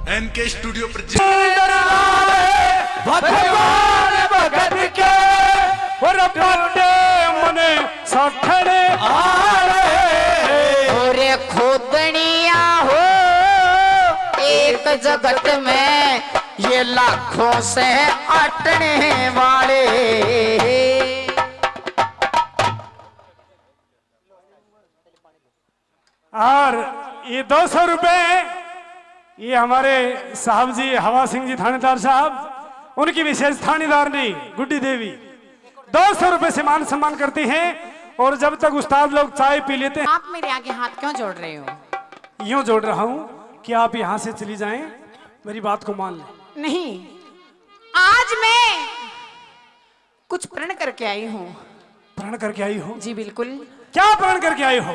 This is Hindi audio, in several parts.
एनके स्टूडियो पर भगवान भगत के और बाटे मने सखड़े और खुदनिया हो एक जगत में ये लाखों से अटने वाले। और ये 200 रुपए ये हमारे साहब जी हवा सिंह जी थानेदार साहब, उनकी विशेष थानेदार नहीं गुड्डी देवी 200 रुपए से मान सम्मान करती हैं। और जब तक उस्ताद लोग चाय पी लेते हैं। आप मेरे आगे हाथ क्यों जोड़ रहे हो? यूं जोड़ रहा हूं कि आप यहां से चली जाएं, मेरी बात को मान लें। नहीं, आज मैं कुछ प्रण करके आई हूँ। प्रण करके आई हो? जी बिल्कुल। क्या प्रण करके आई हो?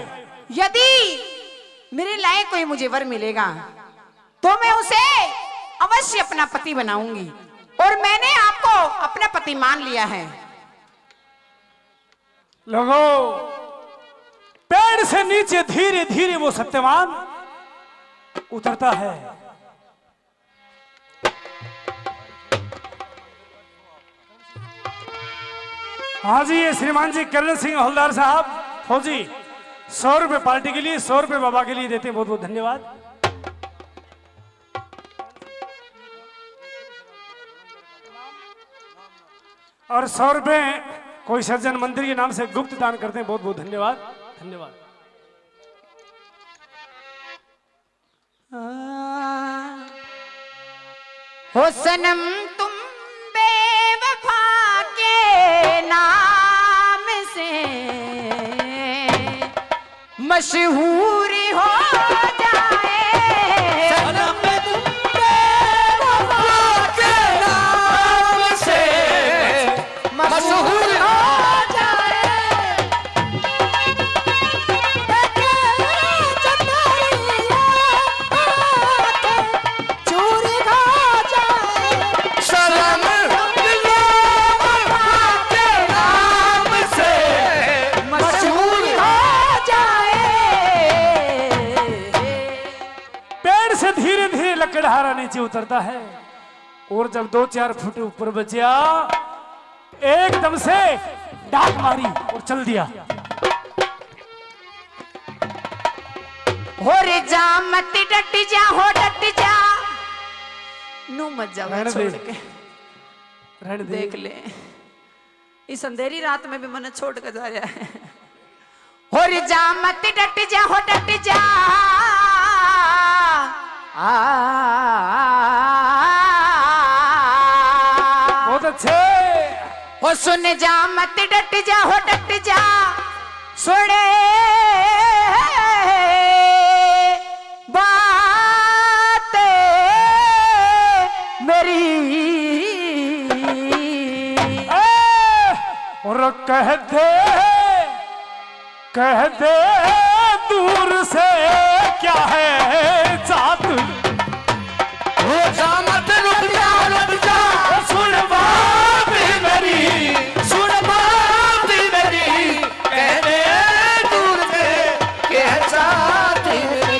यदि मेरे लायक कोई मुझे वर मिलेगा तो मैं उसे अवश्य अपना पति बनाऊंगी। और मैंने आपको अपना पति मान लिया है। लोगों, पेड़ से नीचे धीरे धीरे वो सत्यवान उतरता है। हाँ जी, ये श्रीमान जी करण सिंह हवलदार साहब फौजी 100 रुपए पार्टी के लिए, 100 रुपए बाबा के लिए देते हैं। बहुत बहुत धन्यवाद। और 100 रुपए कोई सज्जन मंदिर के नाम से गुप्त दान करते हैं। बहुत बहुत धन्यवाद। धन्यवाद। हो सनम तुम बेवफा के नाम से मशहूर हो जाए। सनम तुम बेवफा के नाम से मशहूर हो लकड़हारा नीचे उतरता है और जब 2-4 फुट ऊपर बचा एकदम से डाक मारी और चल दिया। हो रे जा मत डट जा, हो डट जा नो मत जा छोड़ के रहने दे। देख ले इस अंधेरी रात में भी मन छोड़ कर जा रहा है। हो रे जा मत डट जा, हो डट जा बहुत अच्छे। हो सुन जा मत डट जा, हो डट जा सुने बात मेरी। और कह दे दूर से क्या है जात। हो जा मत रुक जा सुन बात मेरी, सुन बात मेरी कहने दूर से क्या जात मेरी।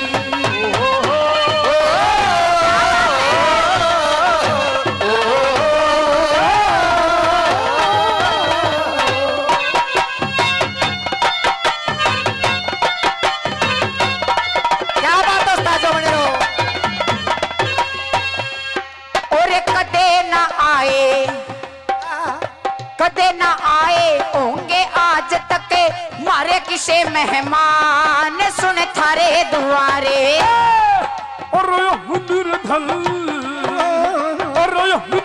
कदे ना आए होंगे आज तक मारे किसे मेहमान सुन थारे दुआरे। और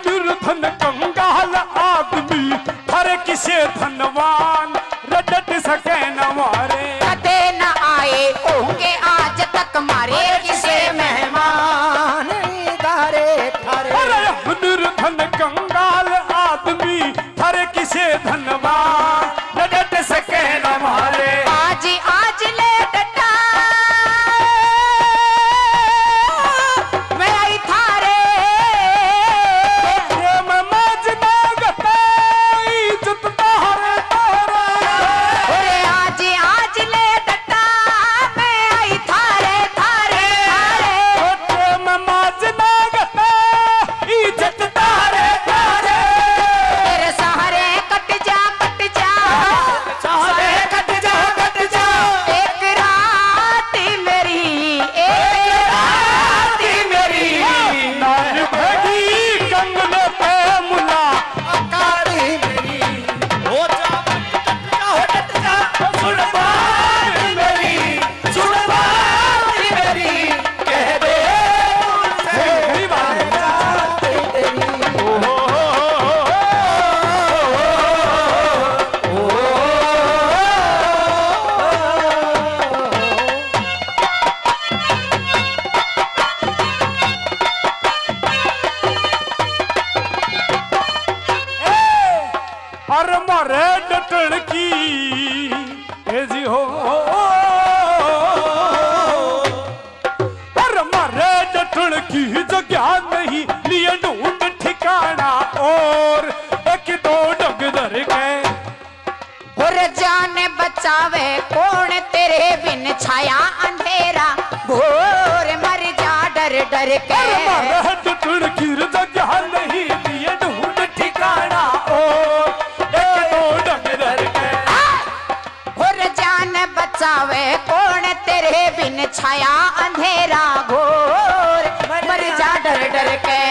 निर्धन कंगाल आदमी हर किसे धनवान रटट सके न मारे। कदे ना आए होंगे आज तक मारे किसे मेहमान धारे थारे। निर्धन कंगाल आदमी हर किसे धनवान रटट सके न मारे। आज ले डटा मैं आई थारे प्रेम मज ना गता इज्जत तारे तारा। मारे डटन की ए जी हो, अरे मारे डटन की जगह नहीं लिए ढूंढ ठिकाना और एक दो डगदर के और जान बचावे कौन तेरे बिन छाया अंधेरा घोर मर जा डर डर के। मारे डटन की जगह नहीं लिए ढूंढ ठिकाना और एक दो डगदर के और जान बचावे कौन तेरे बिन छाया अंधेरा घोर मर जा डर डर के।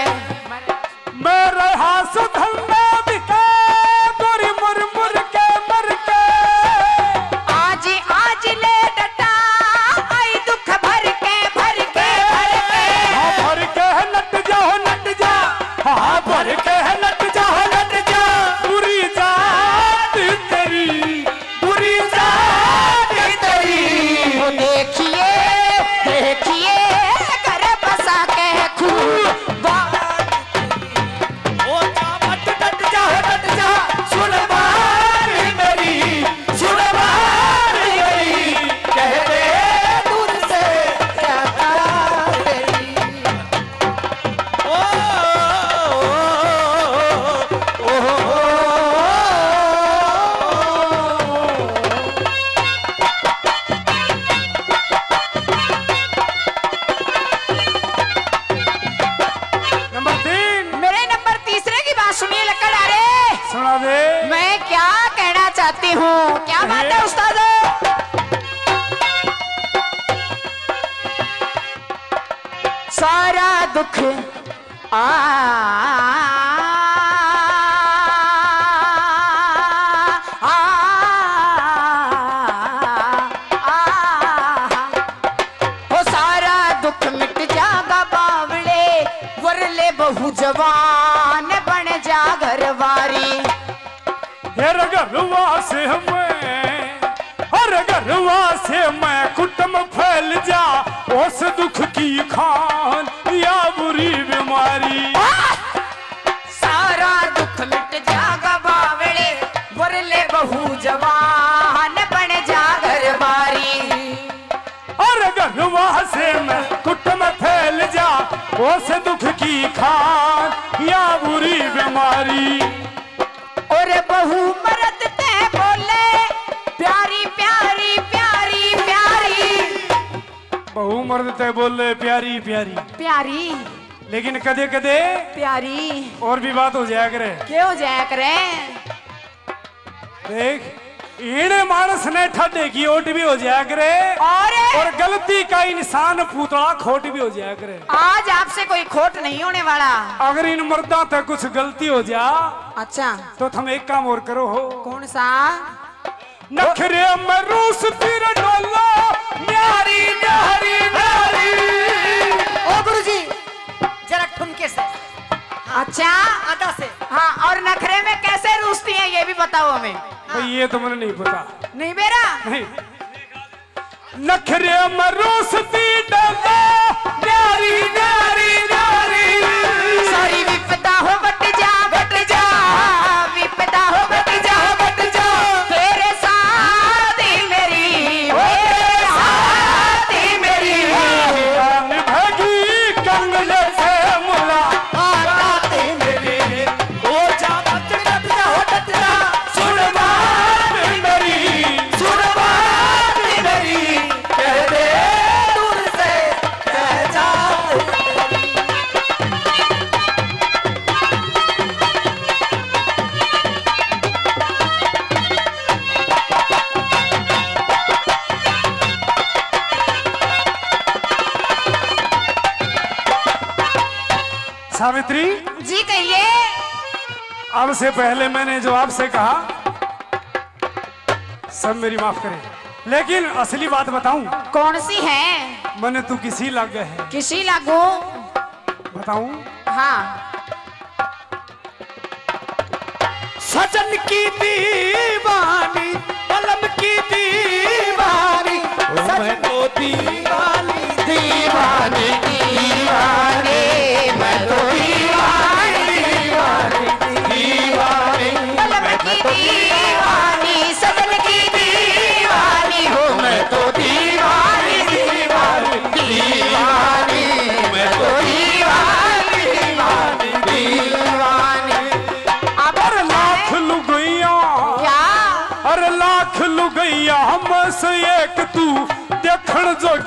मेरे हाथ धंधा बिके गोरी मुर मुर के मर के आज आज ले डटा आई दुख भर के भर के भर के। हाँ भर के नट जा हाँ भर के नट जा बुरी जात तेरी बुरी जात तेरी। वो देखिए देखिए कर बसा के खूब ओ जामत डट जा सुन बारी मेरी सुन बारी मेरी कह दे दूर से क्या तेरी। ओ नंबर 3 मेरे नंबर तीसरे की बात सुनिए लक्कड़ अरे सुना दे। मैं क्या कहना चाहती हूँ, क्या बात है उस्ताद। सारा दुख सारा दुख मिट जागा बावले वरले बहु जवान बन जा घरवारी। हर घरवा से मैं कुटुंब फैल जा उस दुख की खान या बुरी बीमारी। सारा दुख मिट जागा बावले वरले बहु जवान बन जा घरवारी। और घरवा से मैं कुटुंब फैल जा उस दुख की खान या बुरी बीमारी। और बहु मरद ते बोले प्यारी प्यारी प्यारी प्यारी। बहु मर्द ते बोले प्यारी प्यारी प्यारी लेकिन कदे कदे प्यारी और भी बात हो जाया करे। क्यों जाया करे। देख इने मानस ने ठड्डे की ओट भी हो जाया करे और गलती का इंसान पुतला खोट भी हो जाया करे। आज आपसे कोई खोट नहीं होने वाला। अगर इन मर्दा तक कुछ गलती हो जा अच्छा तो तुम एक काम और करो हो। कौन सा। नखरे में रूस फिर डोलो न्यारी न्यारी न्यारी। ओ गुरुजी जरा ठुमके से अच्छा आधा से। हाँ और नखरे में कैसे रूसती हैं ये भी बताओ हमें। भाई ये तो मुझे नहीं पता। नहीं बेरा नहीं नखरे में रूस भी डोलो न्यारी न्यारी न्यारी। सारी विपदा हो बट जा विपदा हो बट जा तेरे साथ ही मेरी तेरे साथ ही मेरी। भागी कंगले से मुला ओ जामत डट जा सुन बारी मेरी सुन बारी मेरी कह दे दूर से कह जा। सावित्री जी कहिए। अब से पहले मैंने जो आपसे कहा सब मेरी माफ करें लेकिन असली बात बताऊं कौन सी है। मैंने तू किसी लग गए है किसी लागू। बताऊं। हाँ सजन की दीवानी पलम की दीवानी मैं तो दीवानी दीवानी दीवानी मैं तो दीवानी दीवानी दीवानी मैं तो दीवानी।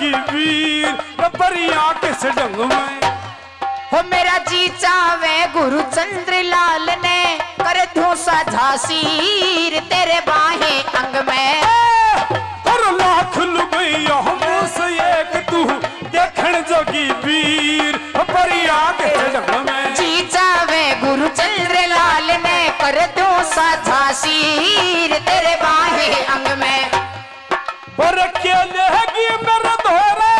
जोगी वीर परिया किस ढंग में। हो मेरा जी चावे गुरु चंद्र लाल ने कर दूं साझा सीर तेरे बाहें अंग में। और लाख लुबैया मुझसे एक तू देखण जोगी वीर परिया किस ढंग में। जी चावे गुरु चंद्र लाल ने कर दूं साझा सीर तेरे बाहें अंग में। पर के लेगी मेरा धोरे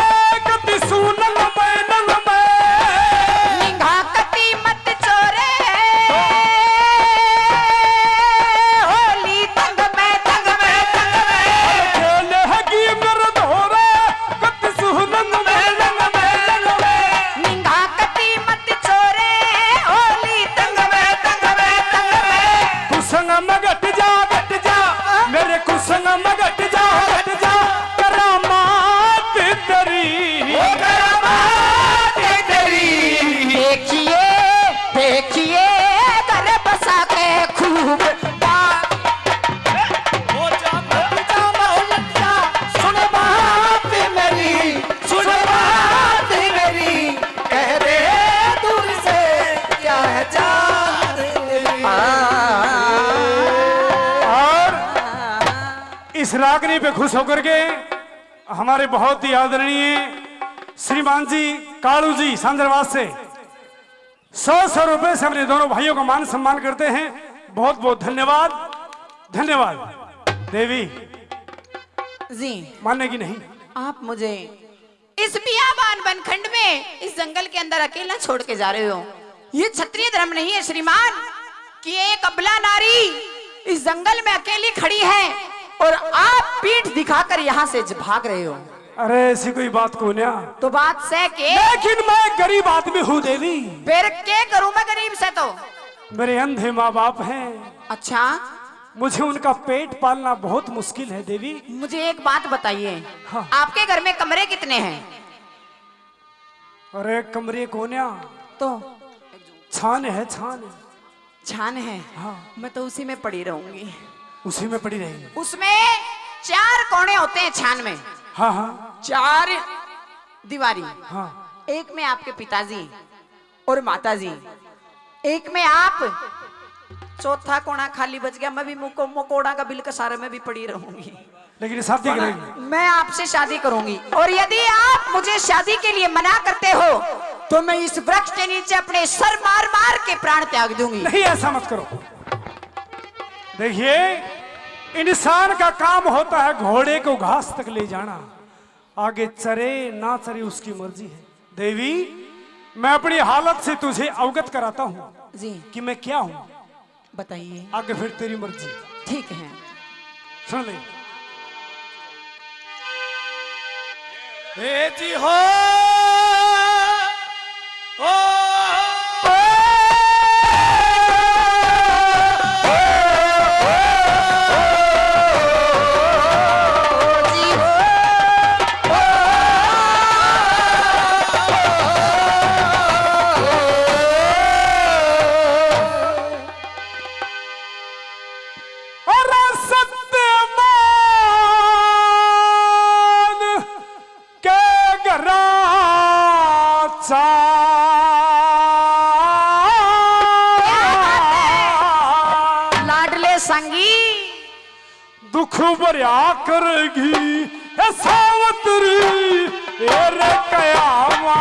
कति सुनल मैं नंग में। निगाह कती मत चोरे होली तंग में तंग में तंग में। के लेगी मेरा धोरे कति सुनल मैं नंग में। निगाह कती मत चोरे होली तंग में तंग में तंग में। कुसंग मगट जा मेरे कुसंग मगट जा करामात तेरी ओ करामात तेरी। देखिए देखिए घर बसा के खूब ओ जा लट जा सुन बात मेरी सुन बात मेरी कह दे दूर से क्या है जान मेरी। और इस रागनी पे खुश होकर के हमारे बहुत ही आदरणीय श्रीमान जी कालू जी सांदरवास से 100 रुपए से अपने दोनों भाइयों का मान सम्मान करते हैं। बहुत बहुत धन्यवाद धन्यवाद। देवी जी मानने की नहीं। आप मुझे इस बियाबान बनखंड में इस जंगल के अंदर अकेला छोड़ के जा रहे हो। ये क्षत्रिय धर्म नहीं है श्रीमान कि एक अबला नारी इस जंगल में अकेली खड़ी है और आप पीठ दिखाकर यहाँ से भाग रहे हो। अरे ऐसी कोई बात को न्या। तो बात से के लेकिन मैं गरीब आदमी हूँ देवी। फिर के करूं मैं गरीब से तो। मेरे अंधे माँ बाप हैं। अच्छा मुझे उनका पेट पालना बहुत मुश्किल है देवी। मुझे एक बात बताइए हाँ। आपके घर में कमरे कितने हैं? अरे कमरे कोन्या तो छान है छान। छान है। हाँ मैं तो उसी में पड़ी रहूंगी। उसी में पड़ी रहेगी। उसमें 4 कोने होते हैं छान में। हाँ हाँ 4 दीवारी। हाँ। एक में आपके पिताजी और माताजी, एक में आप, चौथा कोना खाली बच गया। मैं भी मकोड़ा का बिल कसारे में भी पड़ी रहूंगी। लेकिन शादी करेंगे। मैं आपसे शादी करूंगी और यदि आप मुझे शादी के लिए मना करते हो तो मैं इस वृक्ष के नीचे अपने सर मार मार के प्राण त्याग दूंगी। नहीं ऐसा मत करो। देखिए इंसान का काम होता है घोड़े को घास तक ले जाना, आगे चरे ना चरे उसकी मर्जी है। देवी मैं अपनी हालत से तुझे अवगत कराता हूँ जी कि मैं क्या हूँ। बताइए। आगे फिर तेरी मर्जी। ठीक है। सुन ले। हे जी हो ओ लाडले संगी दुख भरिया करेगी हे सावत्री रे कयामा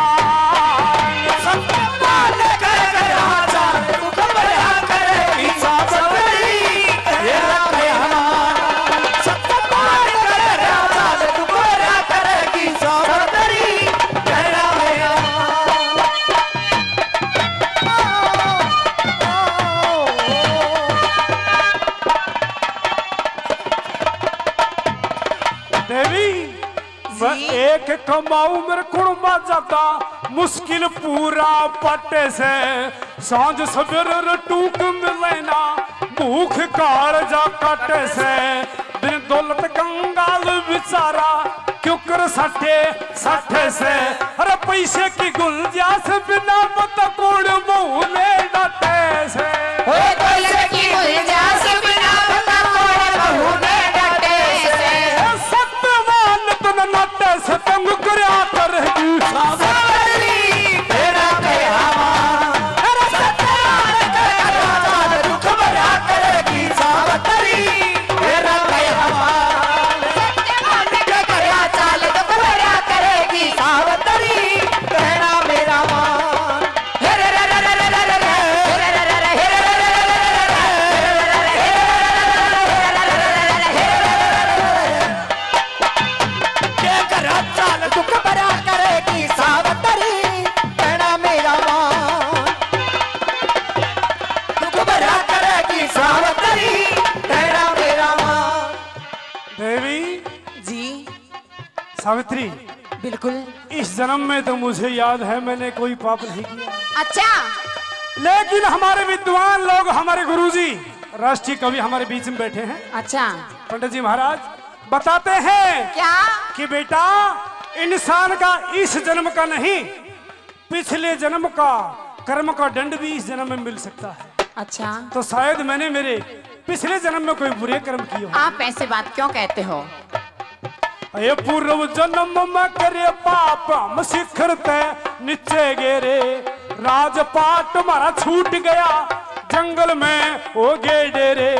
मैं एक कमाऊ मेरे कुड़मा जाता मुश्किल पूरा पट्टे से सांझ सवेरे टूक मिलेना भूख कार जा कटे से बिन दौलत कंगाल बेचारा क्यों कर सठे से अरे पैसे की गुंजाइश बिना मत कोड़ बहुने डटे से पैसे की गुंजाइश बिना मत कोड़ बहुने डटे से सत्यवान तुम नटे से तंग कर सावित्री, बिल्कुल। इस जन्म में तो मुझे याद है मैंने कोई पाप नहीं किया, अच्छा, लेकिन हमारे विद्वान लोग, हमारे गुरुजी, राष्ट्रीय कवि हमारे बीच में बैठे हैं, अच्छा, पंडित जी महाराज बताते हैं क्या? कि बेटा इंसान का इस जन्म का नहीं, पिछले जन्म का कर्म का दंड भी इस जन्म में मिल सकता है। अच्छा, तो शायद मैंने मेरे पिछले जन्म में कोई बुरे कर्म किए हो। आप ऐसे बात क्यों कहते हो? ये पूर्व जन्म में करे पाप हम शिखर ते नीचे गिरे, राजपाट मारा छूट गया, जंगल में हो गए डेरे,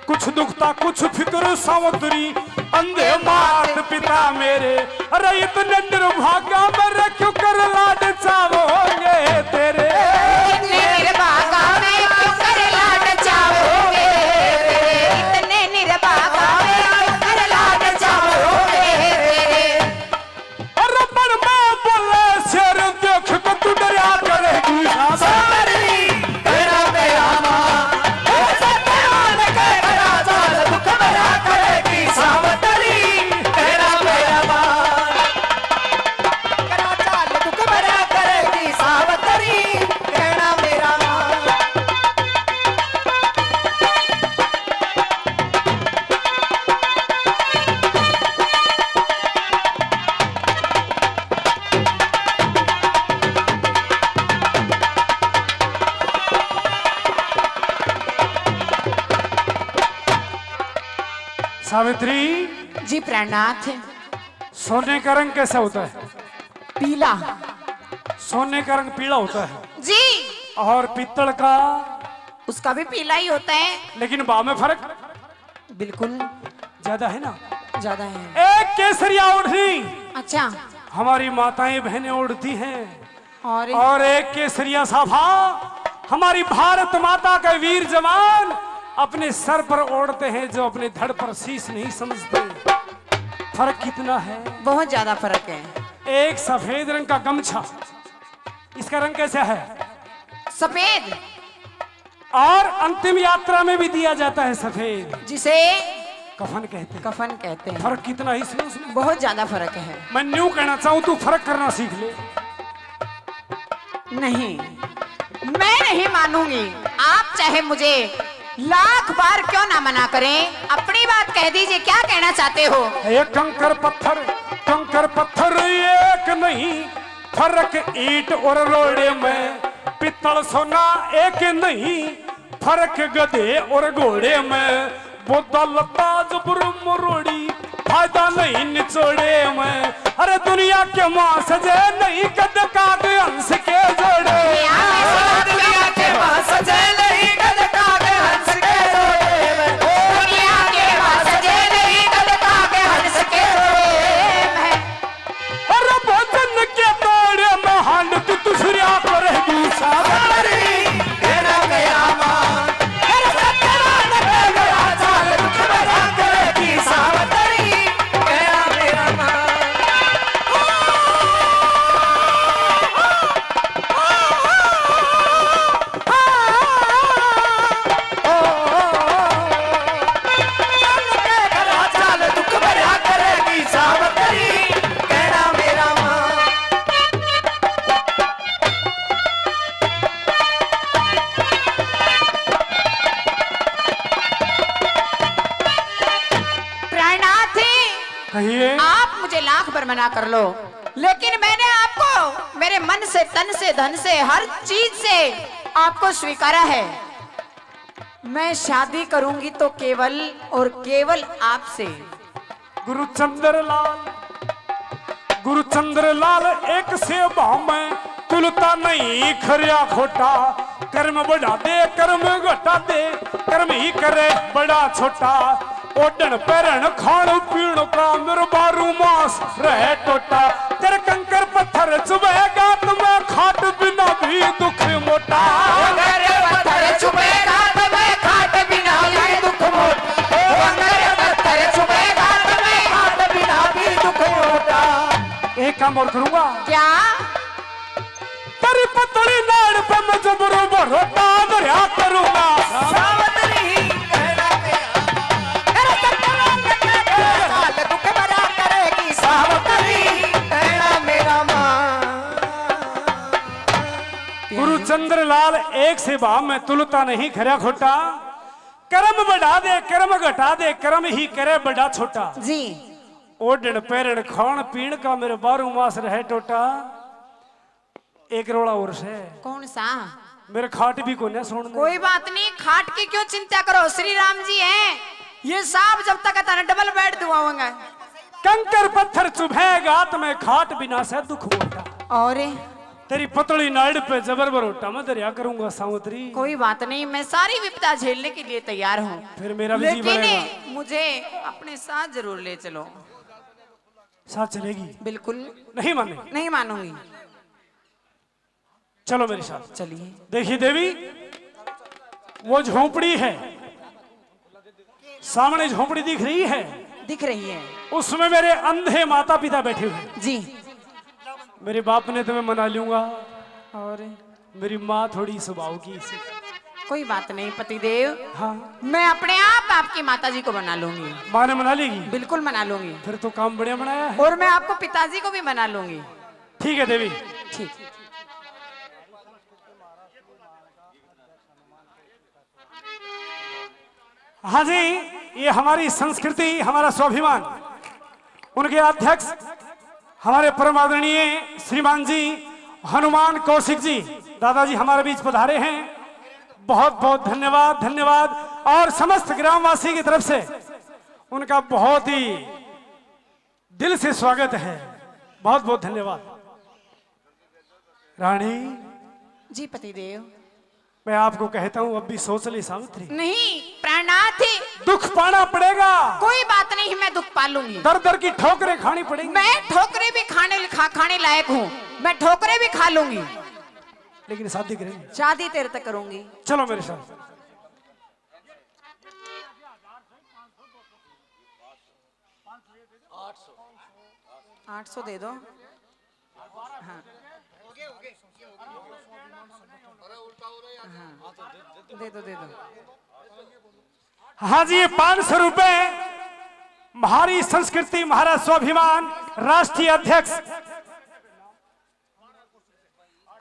कुछ दुखता कुछ फिक्र सावतरी, अंधे मात पिता मेरे, अरे इतने निर्भागा मेरे क्यों कर लाड चावोगे तेरे, इतने निर्भागा में क्यों कर लाड चावोगे तेरे, इतने निर्भागा में क्यों कर लाड चावोगे तेरे। अरे मन में बोले शेर देख के तू डरा करेगी सावतरी तेरा मेरा माँ, सत्यवान कहरा जाल दुख भरा करेगी सावतरी तेरा मेरा माँ, कहरा जाल दुख भरा करेगी सावतरी तेरा मेरा माँ। सावित्री, जी प्राणनाथ। सोने का रंग कैसा होता है? पीला। सोने का रंग पीला होता है जी, और पित्तल का, उसका भी पीला ही होता है। लेकिन भाव में फर्क बिल्कुल ज्यादा है ना। ज्यादा है। एक केसरिया ओढ़नी अच्छा, हमारी माताएं बहनें ओढ़ती हैं, और और एक केसरिया साफा हमारी भारत माता का वीर जवान अपने सर पर ओढ़ते हैं, जो अपने धड़ पर शीश नहीं समझते। फर्क कितना है? बहुत ज्यादा फर्क है। एक सफेद रंग का गमछा, इसका रंग कैसा है? सफेद, और अंतिम यात्रा में भी दिया जाता है सफेद, जिसे कफन कहते हैं। कफन कहते हैं। फर्क कितना है इसमें उसमें? बहुत ज्यादा फर्क है। मैं न्यू कहना चाहूं, तू फर्क करना सीख ले। नहीं, मैं नहीं मानूंगी। आप चाहे मुझे लाख बार क्यों ना मना करें, अपनी बात कह दीजिए, क्या कहना चाहते हो? एक कंकर पत्थर एक नहीं, फर्क ईंट और रोड़े में, पित्तल सोना एक नहीं, फर्क गधे और घोड़े में, वो दौलता जबर मरोड़ी, फायदा नहीं निचोड़े में, अरे दुनिया के मां सजे नहीं, कद काग हंस के जोड़े, दुनिया के माँ सजे नहीं कद काग हंस के जोड़े में, दुनिया के पास सजे नहीं कद काग हंस के जोड़े में। अरे भोजन के तोड़े में हांड तू दूसरिया करेगी सावतरी तेरा मेरा माँ, तेरा सत्यवान कहरा जाल दुख भरा करेगी सावतरी तेरा मेरा माँ। कहरा जाल दुख भरा करेगी सावतरी तेरा मेरा माँ। प्राणनाथ, कहिए। आप मुझे लाख बार मना कर लो, लेकिन मैंने आपको मेरे मन से, तन से, धन से, हर चीज से आपको स्वीकारा है। मैं शादी करूंगी तो केवल और केवल आपसे। गुरुचंद्र लाल एक से भाव में तुलता नहीं खरिया खोटा, कर्म बढ़ा दे कर्म घटा दे, कर्म ही करे बड़ा छोटा, ओडन पैरण खाण पीण का मेरे बारू मास रहे टोटा, तेरे कंकर पत्थर चुभेगा तुम्हें खाट बिना भी दुख मोटा, अगर पत्थर चुभेगा तुम्हें खाट बिना भी दुख मोटा, अगर पत्थर चुभेगा तुम्हें खाट बिना भी दुख मोटा। एक काम और करूंगा, क्या? तेरी पतली नाड़ पे मैं जबरू भरोटा दरिया करूंगा, सावतरी कहना मेरा माँ, तेरा सत्यवान कहरा जाल दुख भरा करेगी सावतरी लाल एक से भाव में तुलता नहीं खरा खोटा। कर्म बढ़ा दे कर्म घटा दे कर्म ही करे बड़ा छोटा। जी ओढ़न पैरण खान पीण का मेरे 12 मास रहे टोटा। एक रोड़ा और से कौन सा? मेरे खाट भी को न सुन दे। कोई बात नहीं, खाट की क्यों चिंता करो, श्री राम जी हैं। ये साहब जब तक आता है डबल बेड दुआऊंगा। कंकर पत्थर चुभेगा तो मैं खाट बिना से दुख होता। और तेरी पतली नाड़ पे जबर बरोटा मैं दरिया करूंगा सावत्री। कोई बात नहीं, मैं सारी विपदा झेलने के लिए तैयार हूँ, फिर मेरा भी जी लेकिन बनेगा। मुझे अपने साथ जरूर ले चलो। साथ चलेगी? बिल्कुल नहीं माने? नहीं मानूंगी। चलो मेरे साथ। चलिए। देखिए देवी, वो झोपड़ी है सामने, झोपड़ी दिख रही है? दिख रही है। उसमें मेरे अंधे माता पिता बैठे हुए। जी। मेरे बाप ने तुम्हें मना लूंगा, और मेरी माँ थोड़ी स्वभाव की सी। कोई बात नहीं पतिदेव, हाँ, मैं अपने आप आपकी माताजी को मना लूंगी। माँ ने मना लेगी? बिल्कुल मना लूंगी। फिर तो काम बढ़िया बनाया है। और मैं आपको पिताजी को भी मना लूंगी। ठीक है देवी। ठीक। हाँ जी, ये हमारी संस्कृति, हमारा स्वाभिमान। उनके अध्यक्ष हमारे परम आदरणीय श्रीमान जी हनुमान कौशिक जी दादाजी हमारे बीच पधारे हैं। बहुत बहुत धन्यवाद, धन्यवाद। और समस्त ग्रामवासी की तरफ से उनका बहुत ही दिल से स्वागत है। बहुत बहुत धन्यवाद। रानी जी पतिदेव। मैं आपको कहता हूं, अब भी सोच ली सावित्री। नहीं प्राणनाथ, दुख पाना पड़ेगा। कोई बात नहीं, मैं दुख पालूंगी। दर दर की ठोकरें खानी पड़ेंगी। मैं ठोकरे भी खाने लायक हूँ, मैं ठोकरे भी खा लूंगी, लेकिन शादी करेंगे। शादी तेरे तक करूंगी। चलो मेरे साथ। 800 दे दो। हाँ। दे दो दे दो। हाँ जी, ये 500 रुपए हमारी संस्कृति, हमारा स्वाभिमान, राष्ट्रीय अध्यक्ष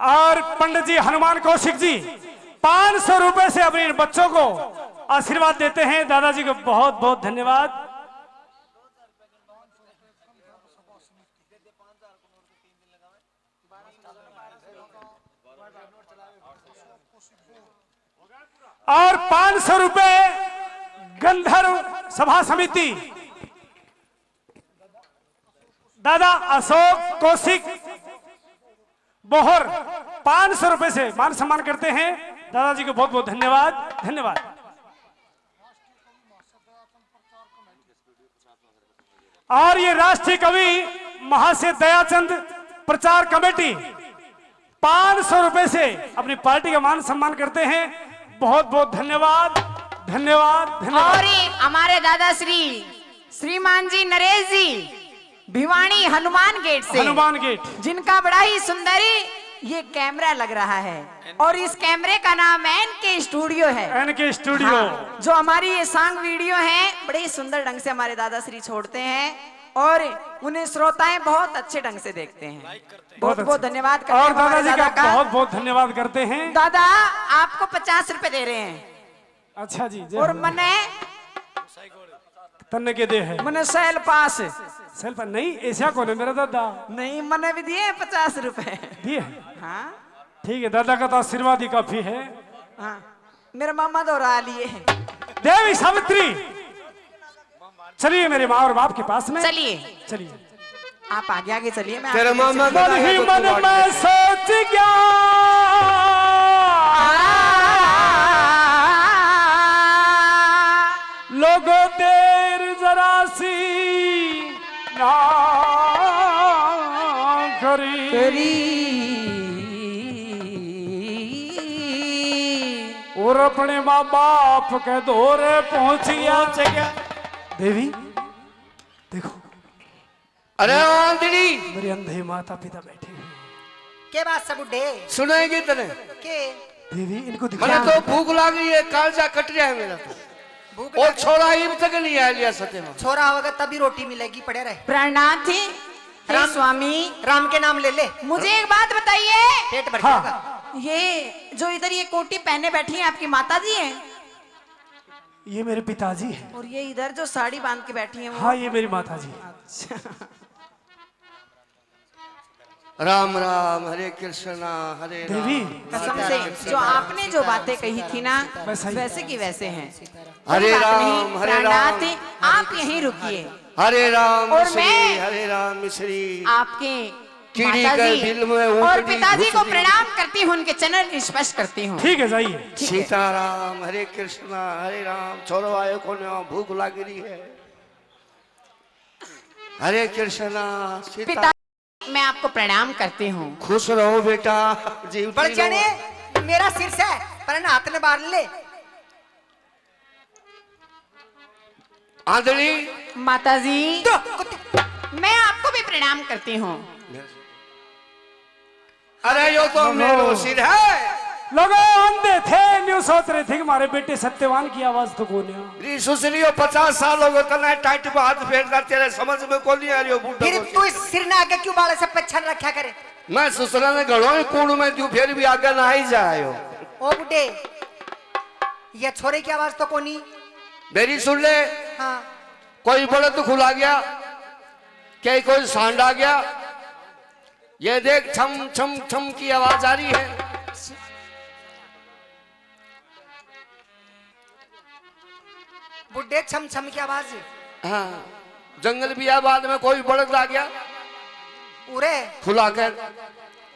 और पंडित जी हनुमान कौशिक जी 500 रुपए से अपने बच्चों को आशीर्वाद देते हैं। दादाजी को बहुत बहुत धन्यवाद। और 500 रुपए गंधर्व सभा समिति दादा अशोक कौशिक बोहर 500 रुपए से मान सम्मान करते हैं। दादाजी को बहुत बहुत धन्यवाद, धन्यवाद। और ये राष्ट्रीय कवि महाशय दयाचंद प्रचार कमेटी 500 रुपए से अपनी पार्टी का मान सम्मान करते हैं। बहुत बहुत धन्यवाद, धन्यवाद, धन्यवाद। और हमारे दादाश्री श्रीमान जी नरेश जी भिवानी हनुमान गेट से, हनुमान गेट, जिनका बड़ा ही सुंदरी ये कैमरा लग रहा है, और इस कैमरे का नाम एनके स्टूडियो है। NK studio. हाँ, जो हमारी ये सॉन्ग वीडियो है बड़े ही सुंदर ढंग से हमारे दादाश्री छोड़ते हैं, और उन्हें श्रोताएं बहुत अच्छे ढंग से देखते हैं। बहुत बहुत धन्यवाद करते हैं। और दादाजी का बहुत बहुत धन्यवाद करते हैं। दादा आपको 50 रुपए दे रहे हैं। अच्छा जी। और मने तन्ने के दे है मने सेल पास सेल पर नहीं, ऐसा कौन है मेरा दादा? नहीं, मने भी दिए 50 रुपए दिए। हाँ ठीक है, दादा का तो आशीर्वाद ही काफी है। हाँ, मेरे मामा दोहरा लिए हैं। देवी सावित्री, चलिए मेरे माँ और बाप के पास में। चलिए चलिए, आप आगे आगे चलिए। मैं तेरे आपके मामा पीछे- मन ही मन में सोच गया लोगों देर जरा सी ना करी और अपने माँ बाप के दौरे पहुंच गया। देवी देखो, अरे आंधड़ी मेरे अंधे माता पिता बैठे हैं। के बात सब बुढ़े सुनाएगी तने? के देवी इनको मैंने दिखा। तो भूख लगी है, कालजा कट गया है मेरा तो। भूख और लगे। छोरा ही तक नहीं आ लिया सत्य में। छोरा होगा तभी रोटी मिलेगी, पड़े रहे। प्राणनाथ हे राम- स्वामी, राम के नाम ले ले, मुझे एक बात बताइए। पेट भर हाँ। जाएगा। ये जो इधर ये कोटी पहने बैठी हैं आपकी माता जी हैं? ये मेरे पिताजी हैं। और ये इधर जो साड़ी बांध के बैठी हैं वो? हाँ, ये मेरी माता जी। राम राम, हरे कृष्णा हरे राम। देवी कसम से जो आपने जो बातें कही थी ना वैसा ही। वैसे की वैसे हैं। हरे कोई बात राम, नहीं, हरे राम। प्राणात आप यहीं रुकिए। हरे राम और मिश्री, मैं- हरे राम मिश्री। आपके चिड़ी माता के जी दिल में ऊँटनी और पिताजी को घुस गई। प्रणाम करती हूँ, उनके चरण स्पर्श करती हूँ। ठीक है, जाइए। ठीक है। सीताराम, हरे कृष्णा हरे राम। छोरो आयो को भूख लग रही है। हरे कृष्णा सीता। पिता मैं आपको प्रणाम करती हूँ। खुश रहो बेटा, जीवती बढ़ रहो। जाने मेरा शीर्ष है पर हाथ ने बार ले। आंधड़ी माता जी तो कुत्ते मैं आपको भी प्रणाम करती हूँ। अरे यो तो मेरो सिर है। लोगों अंधे थे, न्यू सोच रहे थे कि हमारे बेटे सत्यवान की आवाज तो कौन है। सुसलियो 50 साल हो गए तना टाइट पे हाथ फेरता, तेरे समझ में को नहीं आ रही हो बूढ़े फिर को। तू इस सिर ना आगे क्यों बाल से पछान रखा करे? मैं सुसला ने गड़ो कूड़ में तू फिर भी आगे ना ही जायो। ओ बुड्ढे, ये छोरे की आवाज तो कोनी। मेरी सुन ले, हाँ कोई बड़द खुला गया, क्या कोई सांड आ गया। ये देख छम छम छम की आवाज आ रही है। बुड्ढे छम छम की आवाज। हाँ, जंगल भी बाद में कोई बड़द आ गया उरे खुला कर।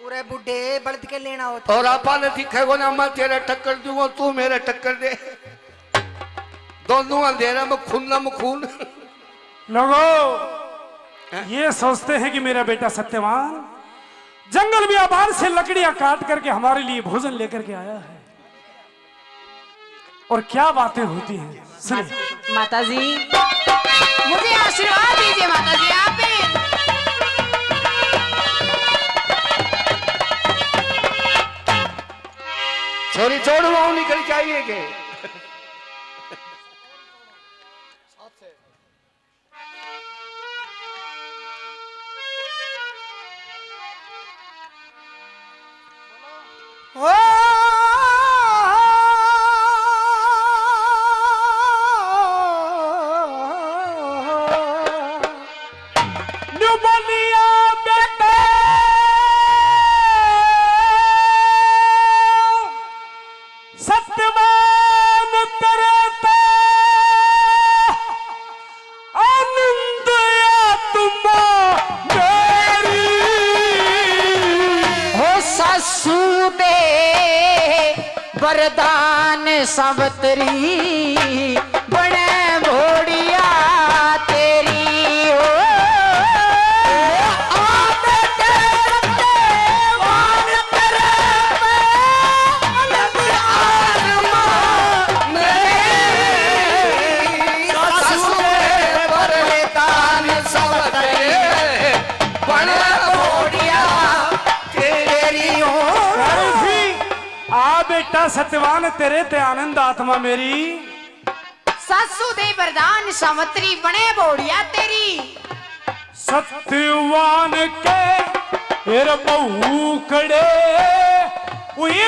उरे बुड्ढे बड़द के लेना होता। और आपा ने दिखेगो ना, मैं तेरे टक्कर दूंगा, तू मेरे टक्कर दे। दोनों अंधेरा में खून न खून। लोगों ये सोचते हैं कि मेरा बेटा सत्यवान जंगल बियाबान से लकड़ियां काट करके हमारे लिए भोजन लेकर के आया है, और क्या बातें होती हैं सुनिए। माता जी मुझे आशीर्वाद दीजिए। माता जी आप भी छोरी छोड़ वहां निकल के आइए के। ओ न्यू बोलिया बेटे सत्यवान तेरे तो आनंद आत्मा मेरी हो सासू दे वरदान सावतरी बने भोड़िया तेरी हो। बेटा सत्यवान तेरे ते आनंद आत्मा मेरी। सासू दे वरदान सावतरी बने भोड़िया तेरी। सत्यवान के फिर बहू खड़े हुई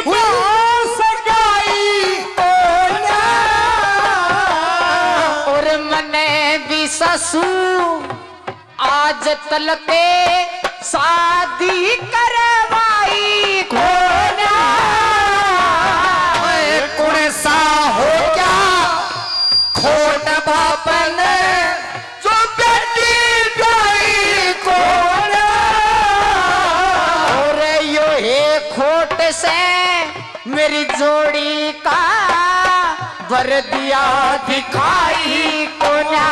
सगाई और मने भी सासू आज तलके शादी करवाई खोना। कुण सा हो क्या खोट बापन जो बेटी गई कोण। और यो हे खोट से मेरी जोड़ी का वर दिया दिखाई कोना।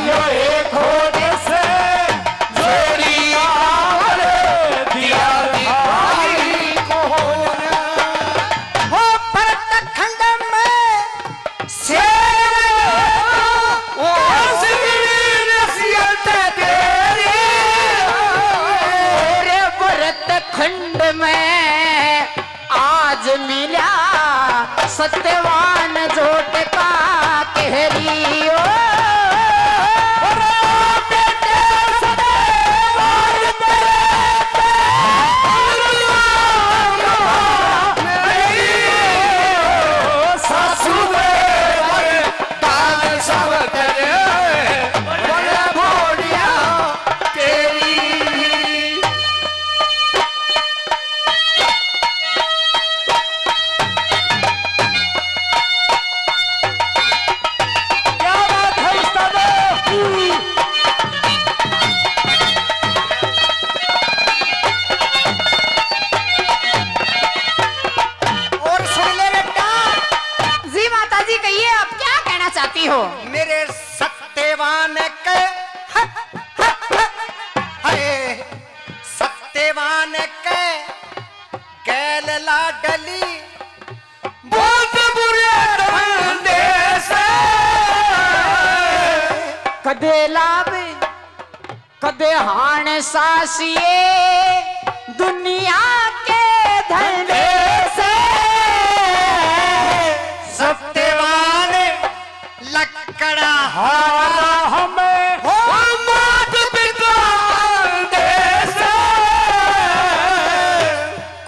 यो हे खोट से जोड़ी दिया दिखाई हो भरत खंड में शेर रे भरत खंड में आज मिला सत्यवान जोट का कहरी ओ। लाडली बहुत बुरे धंधे से कदे लाभ कदे हाण सासिए दुनिया के धंधे से सत्यवान लकड़ा हारा हमें हो मात पिता देश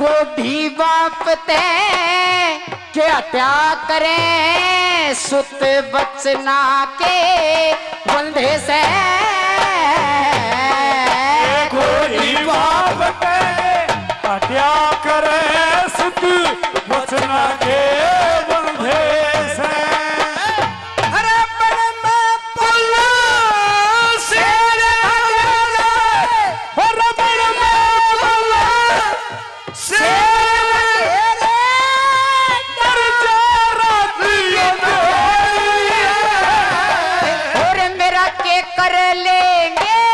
को भी बाप ते के हत्या करें सुत बचना के बंधे से कोई बाप के हत्या करे सुत वचना के बंधे से अरे पर मैं पुल्ला शेर अकेला और रबर में पुल्ला शेर अकेले डर जा रातियों में। और मेरा के कर लेंगे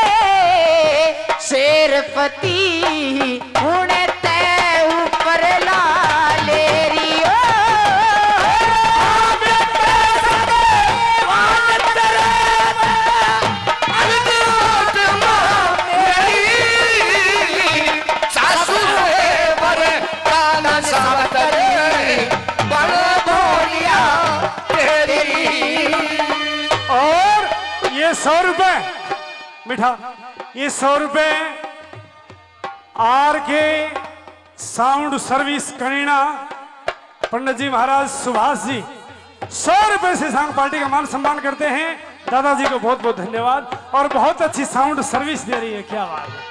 शेरपति उन्हें तय ऊपर ला ले रियो सासू पर काना सावतरी बड़ धोरिया तेरी और ये 100 रुपए मीठा ये 100 रुपए आर के साउंड सर्विस करीना पंडित जी महाराज सुभाष जी 100 रुपए से सांग पार्टी का मान सम्मान करते हैं। दादाजी को बहुत बहुत धन्यवाद और बहुत अच्छी साउंड सर्विस दे रही है, क्या बात है।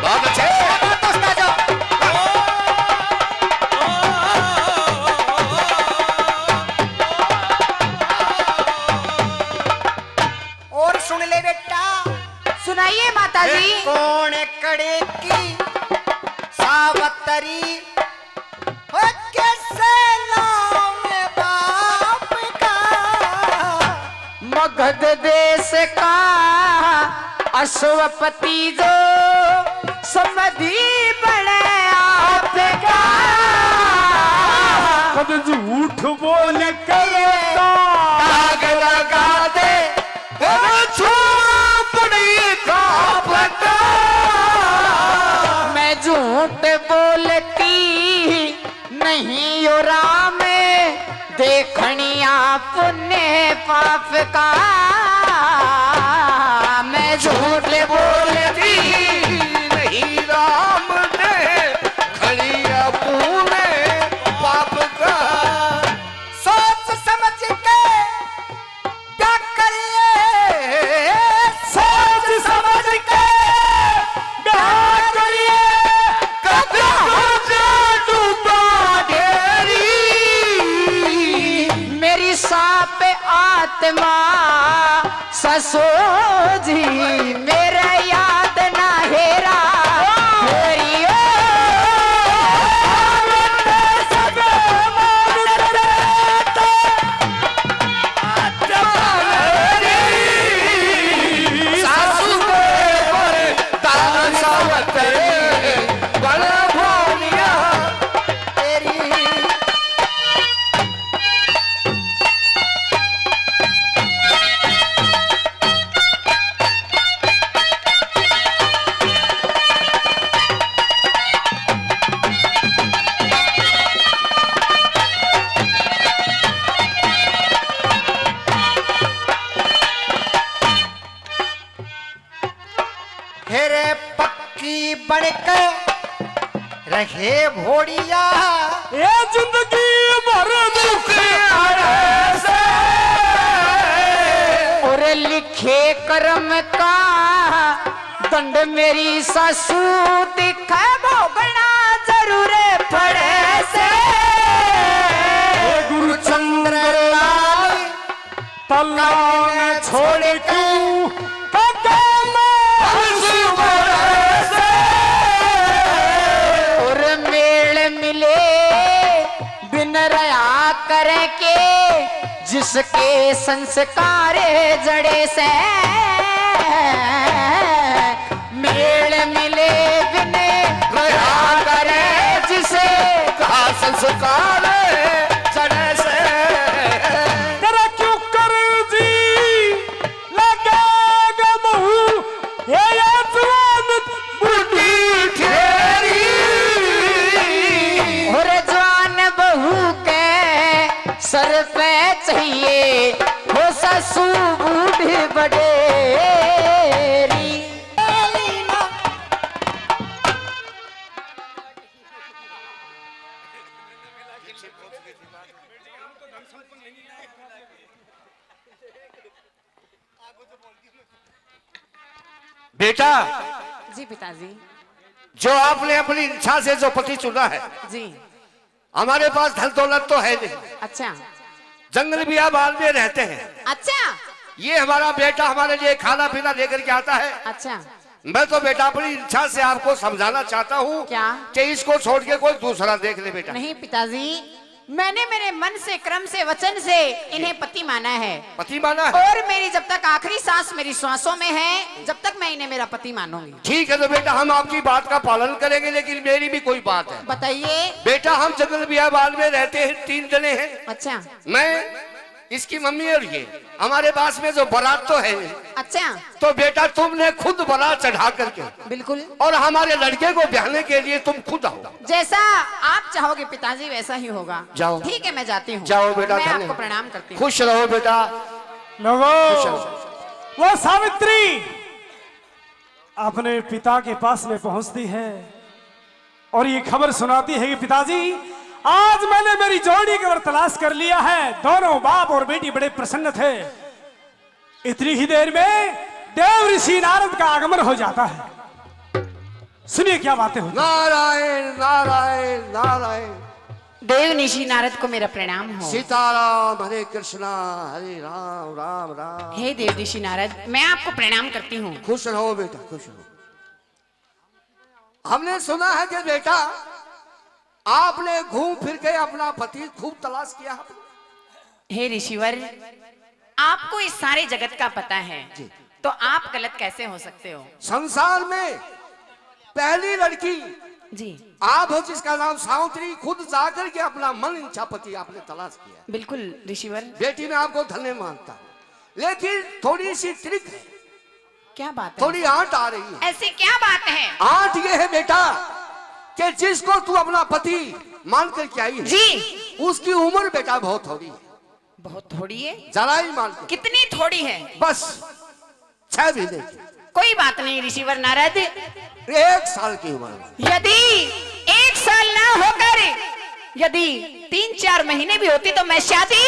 बहुत अच्छे और सुन ले बेटा सुनाइए माता जी कौन कड़े की सावतरी हो कैसे नाम बाप का मगध देश का अश्वपति जो समधि बने आपका कद झूठ बोल करता आग लगा दे छोपड़ी का पता मैं झूठ बोलती नहीं हो राम देखनिया पुण्य पाप का मैं झूठ बोलती नहीं राम ने खड़िया पूरे पाप का सोच समझ के क्या करिए सोच समझ के क्या करिए कभी हो जा डूबा ढेरी मेरी साप आत्मा ससो जी मेरा याद ना हेरा हेरी ओ। सासू के पर तान सावतरे बड़ा भोलिया तेरी हेरे पक्की बनकर रहे भोड़िया ये जिंदगी भर दुख आए से और लिखे कर्म का दंड मेरी सासू दिखा भोगना जरूर पड़े से कल्ला न छोड़ क्यों और मेल मिले बिन रया करे के जिसके संस्कार जड़े से मेल मिले बिन रया करे जिसे कहा संस्कार जड़े से तेरा क्यों कर जी लगेगा बहू ये जवान बुढ़ी ठेरी और जवान बहू के सर पे चाहिए हो ससु बूढ़ी बड़ेरी। बेटा, जी पिताजी। जो आपने अपनी इच्छा से जो पति चुना है, जी। हमारे पास धन दौलत तो है नहीं, अच्छा जंगल बियाबान में रहते हैं। अच्छा ये हमारा बेटा हमारे लिए खाना पीना लेकर के आता है। अच्छा। मैं तो बेटा अपनी इच्छा से आपको समझाना चाहता हूँ क्या? कि इसको छोड़ के कोई दूसरा देख ले बेटा। नहीं पिताजी, मैंने मेरे मन से क्रम से वचन से इन्हें पति माना है। पति माना है? और मेरी जब तक आखिरी सांस मेरी श्वासों में है, जब तक मैं इन्हें मेरा पति मानूंगी। ठीक है तो बेटा हम आपकी बात का पालन करेंगे, लेकिन मेरी भी कोई बात है। बताइए। बेटा हम जंगल बियाबान में रहते हैं, 3 जने हैं। अच्छा। मैं, इसकी मम्मी और ये। हमारे पास में जो बारात तो है। अच्छा। तो बेटा तुमने खुद बारात चढ़ा करके बिल्कुल। और हमारे लड़के को ब्याहने के लिए तुम खुद आओ। जैसा आप चाहोगे पिताजी वैसा ही होगा। जाओ। ठीक है मैं जाती हूँ। जाओ बेटा, मैं धन्यवाद। आपको प्रणाम करती हूँ। खुश रहो बेटा। लोगों, वो सावित्री अपने पिता के पास में पहुंचती है और ये खबर सुनाती है कि पिताजी आज मैंने मेरी जोड़ी का तलाश कर लिया है। दोनों बाप और बेटी बड़े प्रसन्न थे। इतनी ही देर में देव ऋषि नारद का आगमन हो जाता है। सुनिए क्या बातें होती। नारायण नारायण नारायण। देव ऋषि नारद को मेरा प्रणाम हो। सीताराम हरे कृष्णा हरे राम राम राम। हे देव ऋषि नारद, मैं आपको प्रणाम करती हूँ। खुश रहो बेटा, खुश रहो। हमने सुना है कि बेटा आपने घूम फिर के अपना पति खूब तलाश किया। हे ऋषिवर, आपको इस सारे जगत का पता है, तो आप गलत कैसे हो सकते हो? संसार में पहली लड़की जी आप हो जिसका नाम सावित्री, खुद जाकर के अपना मन इच्छा पति आपने तलाश किया। बिल्कुल ऋषिवर। बेटी मैं आपको धन्य मानता हूँ, लेकिन थोड़ी सी ट्रिक है। क्या बात है? थोड़ी आंट आ रही है। ऐसी क्या बात है? आंट ये है बेटा कि जिसको तू अपना पति मान कर के आई है जी, उसकी उम्र बेटा बहुत थोड़ी है। बहुत थोड़ी है? जरा ही मान के, कितनी थोड़ी है? बस 6 महीने की। कोई बात नहीं ऋषिवर नारद। 1 साल की उम्र। यदि 1 साल ना होकर यदि 3-4 महीने भी होती तो मैं शादी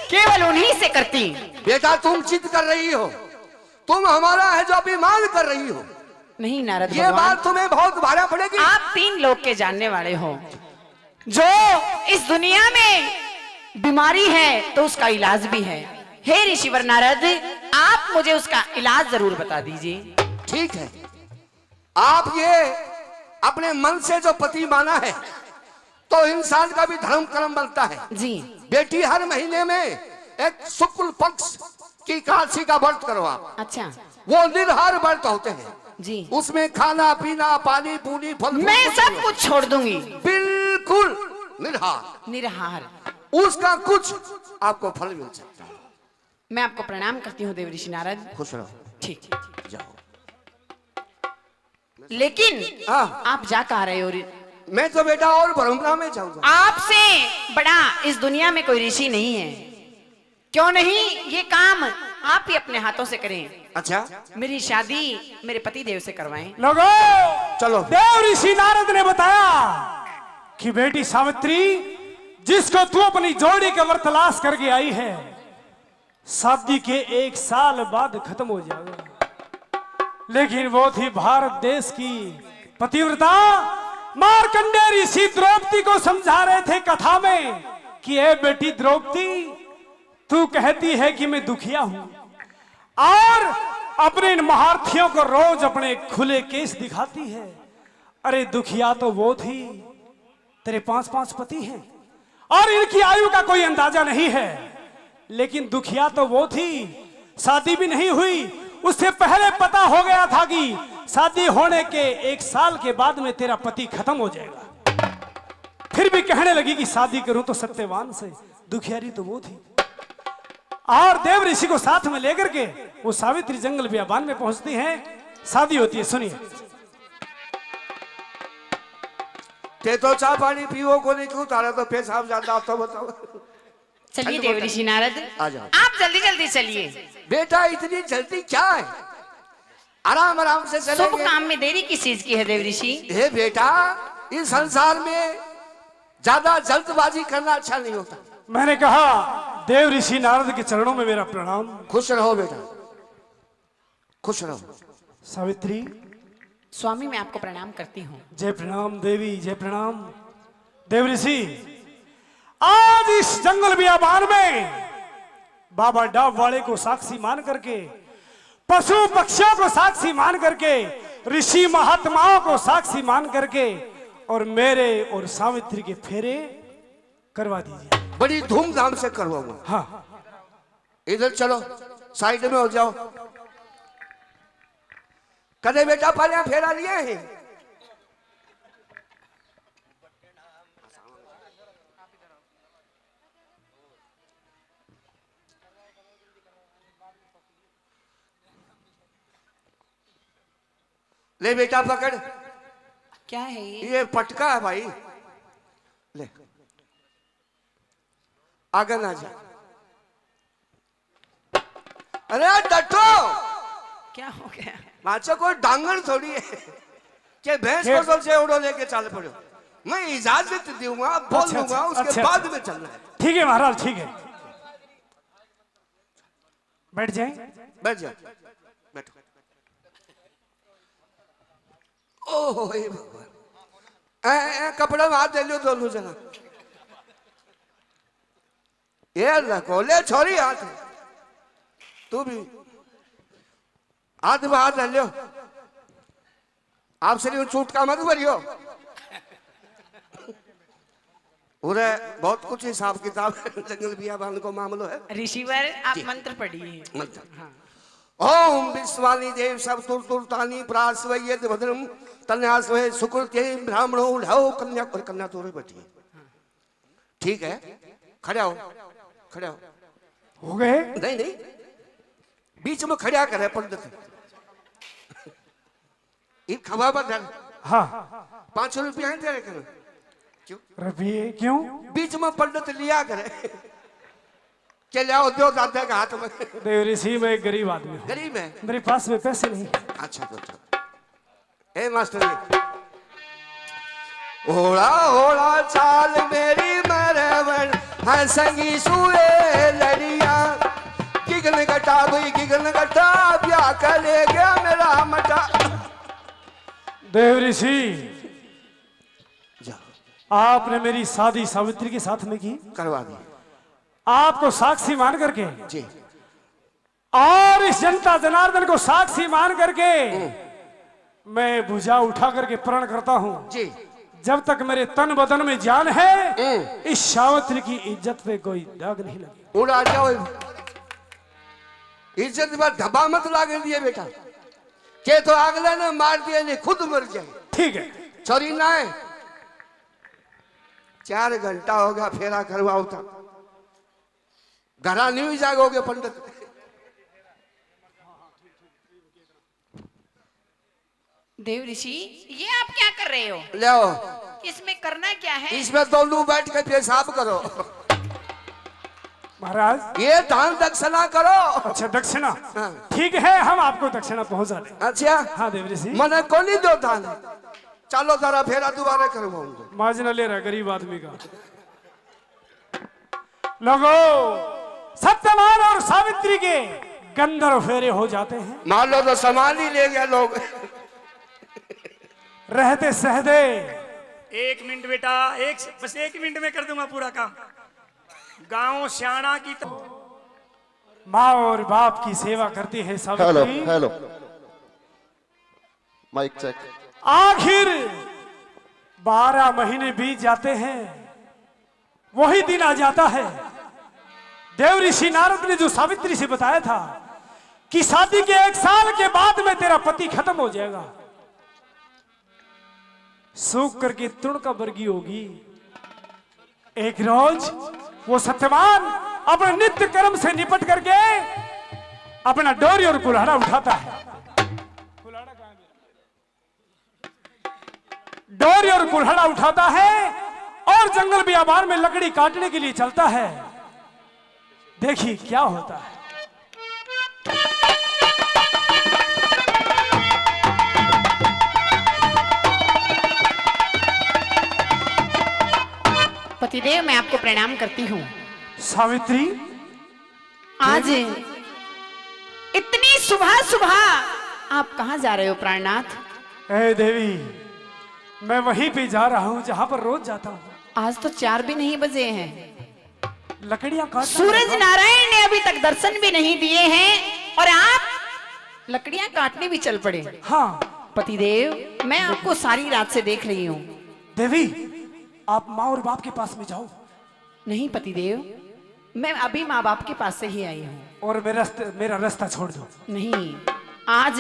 केवल उन्हीं से करती। बेटा तुम जिद कर रही हो, तुम हमारा है जो अभिमान कर रही हो। नहीं नारद ये भगवान, बात तुम्हें बहुत भारा पड़ेगी। आप 3 लोग के जानने वाले हो। जो इस दुनिया में बीमारी है तो उसका इलाज भी है। हे ऋषिवर नारद, आप मुझे उसका इलाज जरूर बता दीजिए। ठीक है, आप ये अपने मन से जो पति माना है तो इंसान का भी धर्म कर्म बनता है। जी। बेटी हर महीने में एक शुक्ल पक्ष की एकादशी का व्रत करो आप। अच्छा। वो निर्हार व्रत होते हैं जी। उसमें खाना पीना पानी पूनी फल मैं सब कुछ छोड़ दूंगी। बिल्कुल निर्हार। निराहार। उसका कुछ आपको फल मिल सकता है। मैं आपको प्रणाम करती हूँ देव ऋषि नारद। खुश रहो। ठीक। जाओ। लेकिन हाँ। आप जा कहाँ रहे हो? मैं तो बेटा और ब्रह्मपुरा में जाऊंगा। आपसे बड़ा इस दुनिया में कोई ऋषि नहीं है। क्यों नहीं? ये काम आप ही अपने हाथों से करें। अच्छा, मेरी शादी मेरे पति देव से करवाएं। लोगों, चलो। देव ऋषि नारद ने बताया कि बेटी सावित्री, जिसको तू अपनी जोड़ी का वर तलाश करके आई है, शादी के 1 साल बाद खत्म हो जाएगा। लेकिन वो थी भारत देश की पतिव्रता। मार्कंडेय ऋषि द्रौपदी को समझा रहे थे कथा में कि ए बेटी द्रौपदी, तू कहती है कि मैं दुखिया हूं और अपने इन महारथियों को रोज अपने खुले केस दिखाती है। अरे दुखिया तो वो थी, तेरे 5-5 पति हैं और इनकी आयु का कोई अंदाजा नहीं है। लेकिन दुखिया तो वो थी, शादी भी नहीं हुई, उससे पहले पता हो गया था कि शादी होने के 1 साल के बाद में तेरा पति खत्म हो जाएगा। फिर भी कहने लगी कि शादी करूं तो सत्यवान से। दुखियारी तो वो थी। और देव ऋषि को साथ में लेकर के वो सावित्री जंगल बियाबान में पहुंचती हैं, शादी होती है। सुनिए। ते तो चाय पानी पीओ को नहीं क्यों, तारा तो पेशाब जाता, तो बताओ। चलिए देव ऋषि नारद, आ जाओ। आप जल्दी जल्दी चलिए। बेटा इतनी जल्दी क्या है, आराम आराम से शुभ चलेंगे। काम में देरी किस चीज की है देव ऋषि? हे बेटा, इस संसार में ज्यादा जल्दबाजी करना अच्छा नहीं होता। मैंने कहा देव ऋषि नारद के चरणों में मेरा प्रणाम। खुश रहो बेटा, खुश रहो। सावित्री, स्वामी मैं आपको प्रणाम करती हूँ। जय प्रणाम देवी, जय प्रणाम। देव ऋषि, आज इस जंगल बियाबान में बाबा डाब वाले को साक्षी मान करके, पशु पक्षियों को साक्षी मान करके, ऋषि महात्माओं को साक्षी मान करके और मेरे और सावित्री के फेरे करवा दीजिए। बड़ी धूमधाम से करवाऊंगा। हाँ, इधर चलो, साइड में हो जाओ। कदे बेटा पहले फेरा लिए हैं? ले बेटा पकड़। क्या है ये पटका है भाई, ले आगे ना जा। अरे डटो, क्या हो गया? नाचो कोई डांगर थोड़ी है कि भैंस को सबसे उड़ो लेके चल पड़ो। मैं इजाजत दूंगा, बोल दूंगा, उसके बाद में चलना है। ठीक है महाराज, ठीक है। बैठ जाए। बैठ जा, बैठो। ओह हे भगवान, कपड़ा में हाथ दे लो दोनों जना। ये रखो, ले छोरी हाथ, तू भी हाथ में हाथ डाल लो। आप सिर्फ चूट का मत भरियो, पूरे बहुत कुछ हिसाब किताब जंगल बियाबान को मामलो है। ऋषिवर आप मंत्र पढ़िए। मंत्र। ओम विश्वानी देव सब तुरतानी प्रास्वयद भद्रम तन्यास्वय सुकृते ब्राह्मणो ढाओ कन्या। और कन्या तोरे बैठी है, ठीक है, खड़े हो, खड़े हो। हो गए? नहीं नहीं, बीच में खड़ा करे पंडित। ये खबा पर डाल। हाँ। 500 रुपया है तेरे कर। क्यों रुपये क्यों? बीच में पंडित लिया करे, चल आओ दो दादा के हाथ में। देव ऋषि, मैं एक गरीब आदमी हूँ, गरीब है। मेरे पास में पैसे नहीं। अच्छा तो ए मास्टर जी, ओड़ा ओड़ा चाल मेरी मरवन है संगी सुए लड़िया। गिगन गटा भाई गिगन गटा, ब्याह कर ले गया मेरा मटा। देव ऋषि, जा आपने मेरी शादी सावित्री के साथ में की, करवा दी आपको साक्षी मान करके जी, और इस जनता जनार्दन को साक्षी मान करके मैं भुजा उठा करके प्रण करता हूँ जी। जब तक मेरे तन बदन में जान है, इस सावित्री की इज्जत पे कोई दाग नहीं लगे। उड़ा जाओ, इज्जत पर धब्बा मत लागे दिए बेटा, के तो अगले ने मार दिया, नहीं खुद मर जाए। ठीक है। चोरी ना है। 4 घंटा हो गया फेरा करवाओ था, घरा नहीं जागोगे पंडित। देव ऋषि, ये आप क्या कर रहे हो? ले आओ, इसमें करना क्या है? इसमें दोनों बैठ के पेशाब करो। महाराज, ये दान दक्षिणा करो। अच्छा दक्षिणा, हाँ। ठीक है, हम आपको दक्षिणा पहुंचा दें। अच्छा हाँ देव ऋषि। मने को नहीं दो दान, चलो जरा फेरा दोबारा करवाऊंगा। माजना ले रहा गरीब आदमी का। लोगो, सत्यवान और सावित्री के गंधर्व फेरे हो जाते हैं। मान लो तो सामान ही ले गया लोग। रहते सहदे 1 मिनट बेटा, बस 1 मिनट में कर दूंगा पूरा काम। गांव श्याणा की तो माँ और बाप की सेवा करती है hello Savitri. Hello mic check. आखिर 12 महीने बीत जाते हैं, वही दिन आ जाता है। देव ऋषि नारद ने जो सावित्री से बताया था कि शादी के 1 साल के बाद में तेरा पति खत्म हो जाएगा, सूख करके तृण का बरगी होगी। एक रोज वो सत्यवान अपने नित्य कर्म से निपट करके अपना डोरी और कुल्हाड़ा उठाता है। डोरी और कुल्हाड़ा उठाता है और जंगल बियाबान में लकड़ी काटने के लिए चलता है। देखिए क्या होता है। पतिदेव, मैं आपको प्रणाम करती हूँ। सावित्री, आज इतनी सुबह सुबह आप कहाँ जा रहे हो प्राणनाथ? ए देवी, मैं वहीं पे जा रहा हूँ जहाँ पर रोज जाता हूँ। आज तो 4 भी नहीं बजे हैं। लकड़ियां काट। सूरज नारायण ने अभी तक दर्शन भी नहीं दिए हैं और आप लकड़ियां काटने भी चल पड़े। हाँ पतिदेव, मैं आपको सारी रात से देख रही हूँ। देवी, आप माँ और बाप के पास में जाओ। नहीं पतिदेव, मैं अभी माँ बाप के पास से ही आई हूँ। और मेरा रास्ता छोड़ दो। नहीं, आज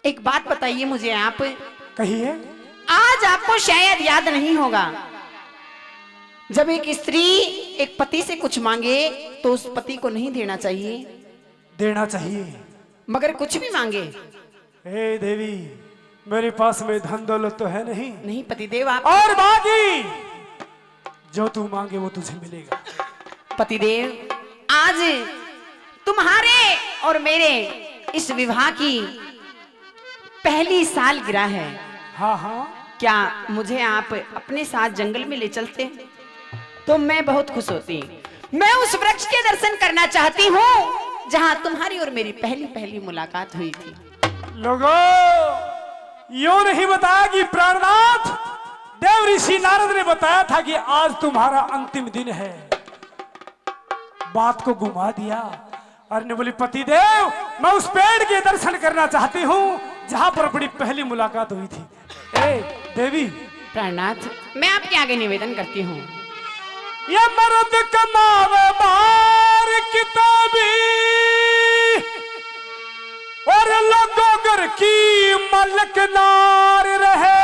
एक बात बताइए मुझे आप। कहिए। आज आपको शायद याद नहीं होगा, जब एक स्त्री एक पति से कुछ मांगे तो उस पति को नहीं देना चाहिए। देना चाहिए। मगर कुछ भी मांगे। हे देवी, मेरे पास में धन दौलत तो है नहीं। नहीं पतिदेव, आप और बाकी जो तू मांगे वो तुझे मिलेगा। पतिदेव, आज तुम्हारे और मेरे इस विवाह की पहली सालगिरह है। हाँ हाँ, क्या मुझे आप अपने साथ जंगल में ले चलते तो मैं बहुत खुश होती। मैं उस वृक्ष के दर्शन करना चाहती हूँ जहाँ तुम्हारी और मेरी पहली मुलाकात हुई थी। लोगों, यूं नहीं बताया कि प्राणनाथ, देव ऋषि नारद ने बताया था कि आज तुम्हारा अंतिम दिन है। बात को घुमा दिया और ने बोली, पतिदेव, मैं उस पेड़ के दर्शन करना चाहती हूँ जहाँ पर अपनी पहली मुलाकात हुई थी। ए देवी। प्राणनाथ, मैं आपके आगे निवेदन करती हूँ। ये मर्द कमावे बार किताबी और लोगों घर की मलक नार रहे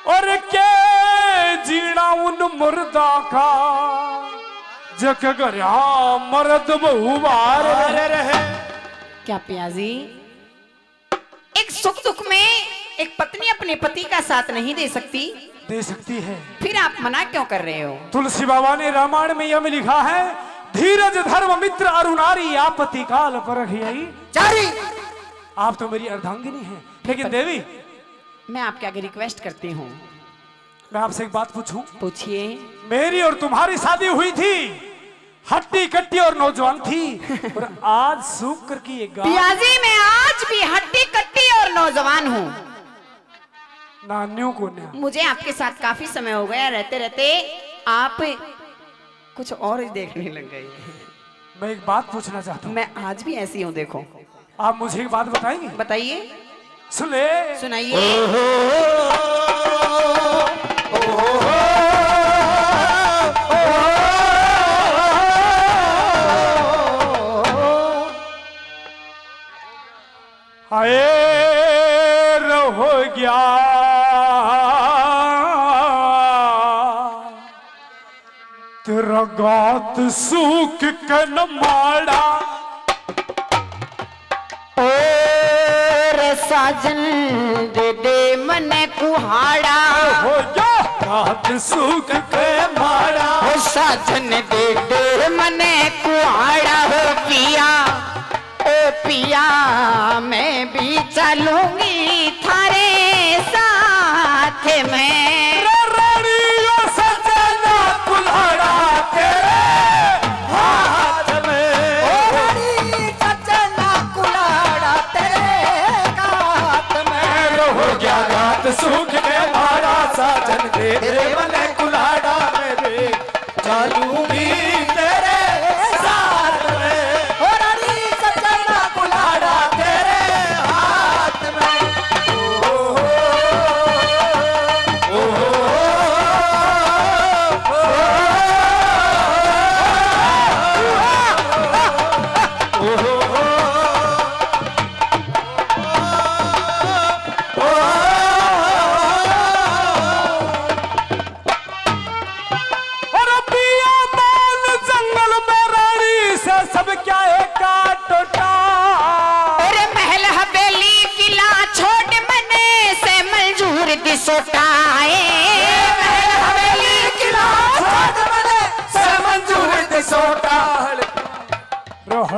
और के जीना उन मुर्दा का जग गया मर्द बहुवार रहे। क्या पियाजी, एक सुख दुख में एक पत्नी अपने पति का साथ नहीं दे सकती? दे सकती है। फिर आप मना क्यों कर रहे हो? तुलसी बाबा ने रामायण में यह में लिखा है, धीरज धर्म मित्र अरुणारी आपत्ति काल पर जारी। आप तो मेरी अर्धांगिनी हैं, लेकिन देवी, मैं आपके आगे रिक्वेस्ट करती हूँ। मैं आपसे एक बात पूछूं? पूछिए। मेरी और तुम्हारी शादी हुई थी, हट्टी कट्टी और नौजवान थी, और आज सूख कर की एक पियाजी, मैं आज भी हट्टी कट्टी और नौजवान हूँ। नान्यों को न्या। मुझे आपके साथ काफी समय हो गया, रहते रहते आप कुछ और ही देखने लग गए। मैं एक बात पूछना चाहता हूँ। मैं आज भी ऐसी हूँ, देखो। आप मुझे एक बात बताएंगे? बताइए। सुन ले। सुनाइए। आए हो गया तेरा गात सूख कन माड़ा और साजन दे दे मने कुहाड़ा। हो जा गात सूख के माड़ा। ओ साजन दे दे मने कुहाड़ा। हो पिया, ओ पिया, मैं भी चलूंगी थारे साथ में। रानियों सजना कुल्हाड़ा तेरे हाथ में। ओ रानी सजना कुल्हाड़ा तेरे हाथ में। हो गया गात सूख के माड़ा, साजन दे तेरे बने कुल्हाड़ा में भी चलूंगी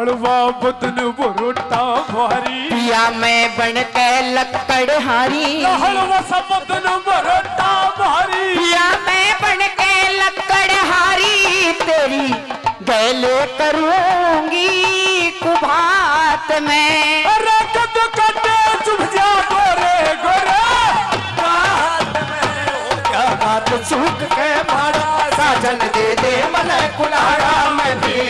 हलवा बदन बुरुटा भारी पिया मैं बन के लकड़ हारी हलवा सा बदन बुरुटा भारी पिया मैं बन के लकड़ हारी तेरी गले करूंगी कुभात में अरे कद कटे चुभ जा गोरे गोरे क्या बात चूक के मारा साजन दे दे मन कुल्हाड़ा में भी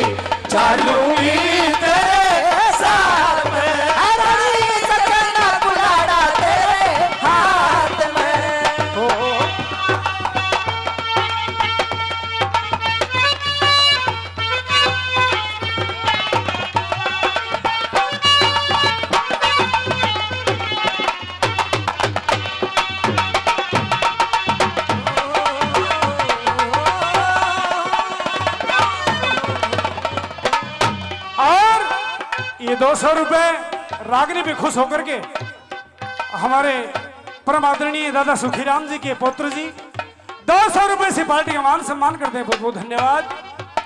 चालूंगी तेरे साथ में रानी सजना कुल्हाड़ा तेरे हाथ में हो ये 200 रुपए रागनी भी खुश होकर के हमारे परम आदरणीय दादा सुखीराम जी के पुत्र जी 200 रुपए से पार्टी का मान सम्मान करते हैं। बहुत बहुत धन्यवाद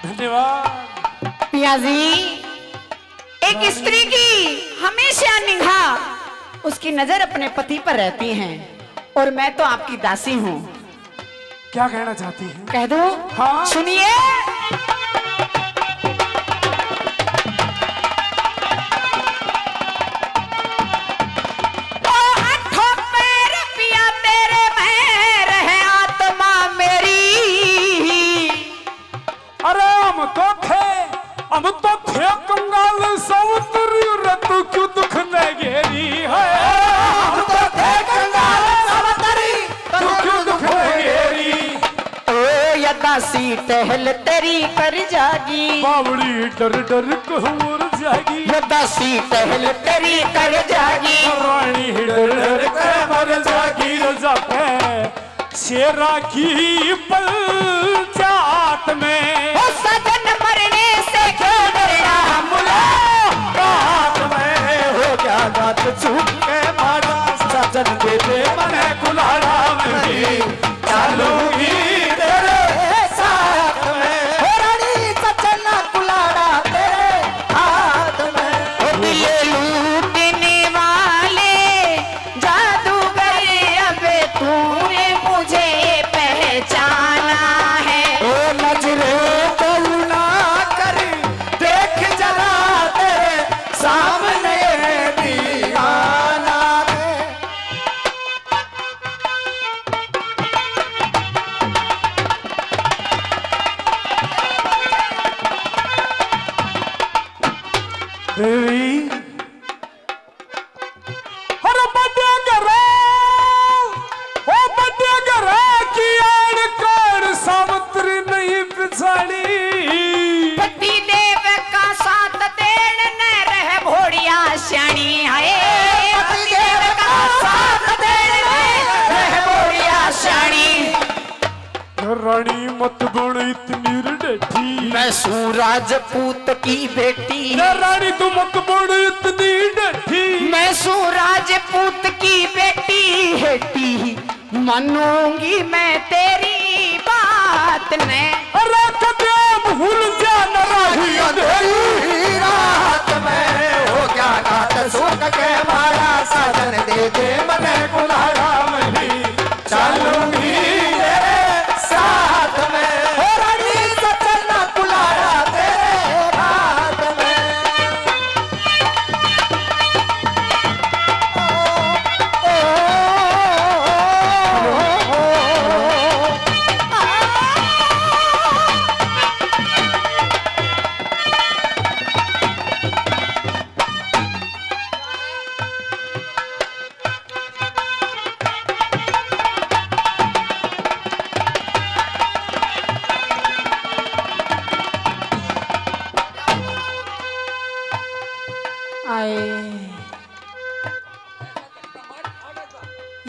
धन्यवाद। पिया जी एक स्त्री की हमेशा निगाह उसकी नजर अपने पति पर रहती है और मैं तो आपकी दासी हूँ। क्या कहना चाहती हैं? कह दो हाँ। सुनिए हम तो थे कंगाल समुद्री रतु क्यों दुख न घेरी है हम तो थे कंगाल समुद्री तू क्यों दुख न घेरी ओ यदासी टहल तेरी कर जागी बावड़ी डर डर कहूर जागी यदासी टहल तेरी कर जागी रानी डर डर कर मर जागी रजा पे शेरा की पल जात में ओ सजन मरने से क्यों डरना हाथ में हो क्या बात चूक के मारा सजन दे दे मन कुल्हाड़ा में भी चालूंगी तेरे साथ में रानी सजना कुल्हाड़ा तेरे हाथ में दिले लूटने वाले जादूगर अब तूने मुझे पहचाना है ओ नजरे करुणा कर देख जरा तेरे सामने दीवाना है देवी हर बड़े घरे ओ बड़े घरे की आड़ कर सावित्री नहीं पिछाड़ी पति देव का साथ देन न रह भोड़िया श्याणी है पति देव का साथ देन न रह भोड़िया श्याणी रानी मत बन इतनी डठी मैं सूराजपूत की बेटी रानी तू मत बन इतनी डठी मैं सूराजपूत की बेटी हेटी मानूंगी मैं तेरी बात ने अरे कदे भूल जा न रही अंधेरी रात में हो क्या गात सूख के मारा साजन दे दे मन कुल्हाड़ा में भी चालूंगी तेरे साथ में हो रानी सजना कुल्हाड़ा तेरे हाथ में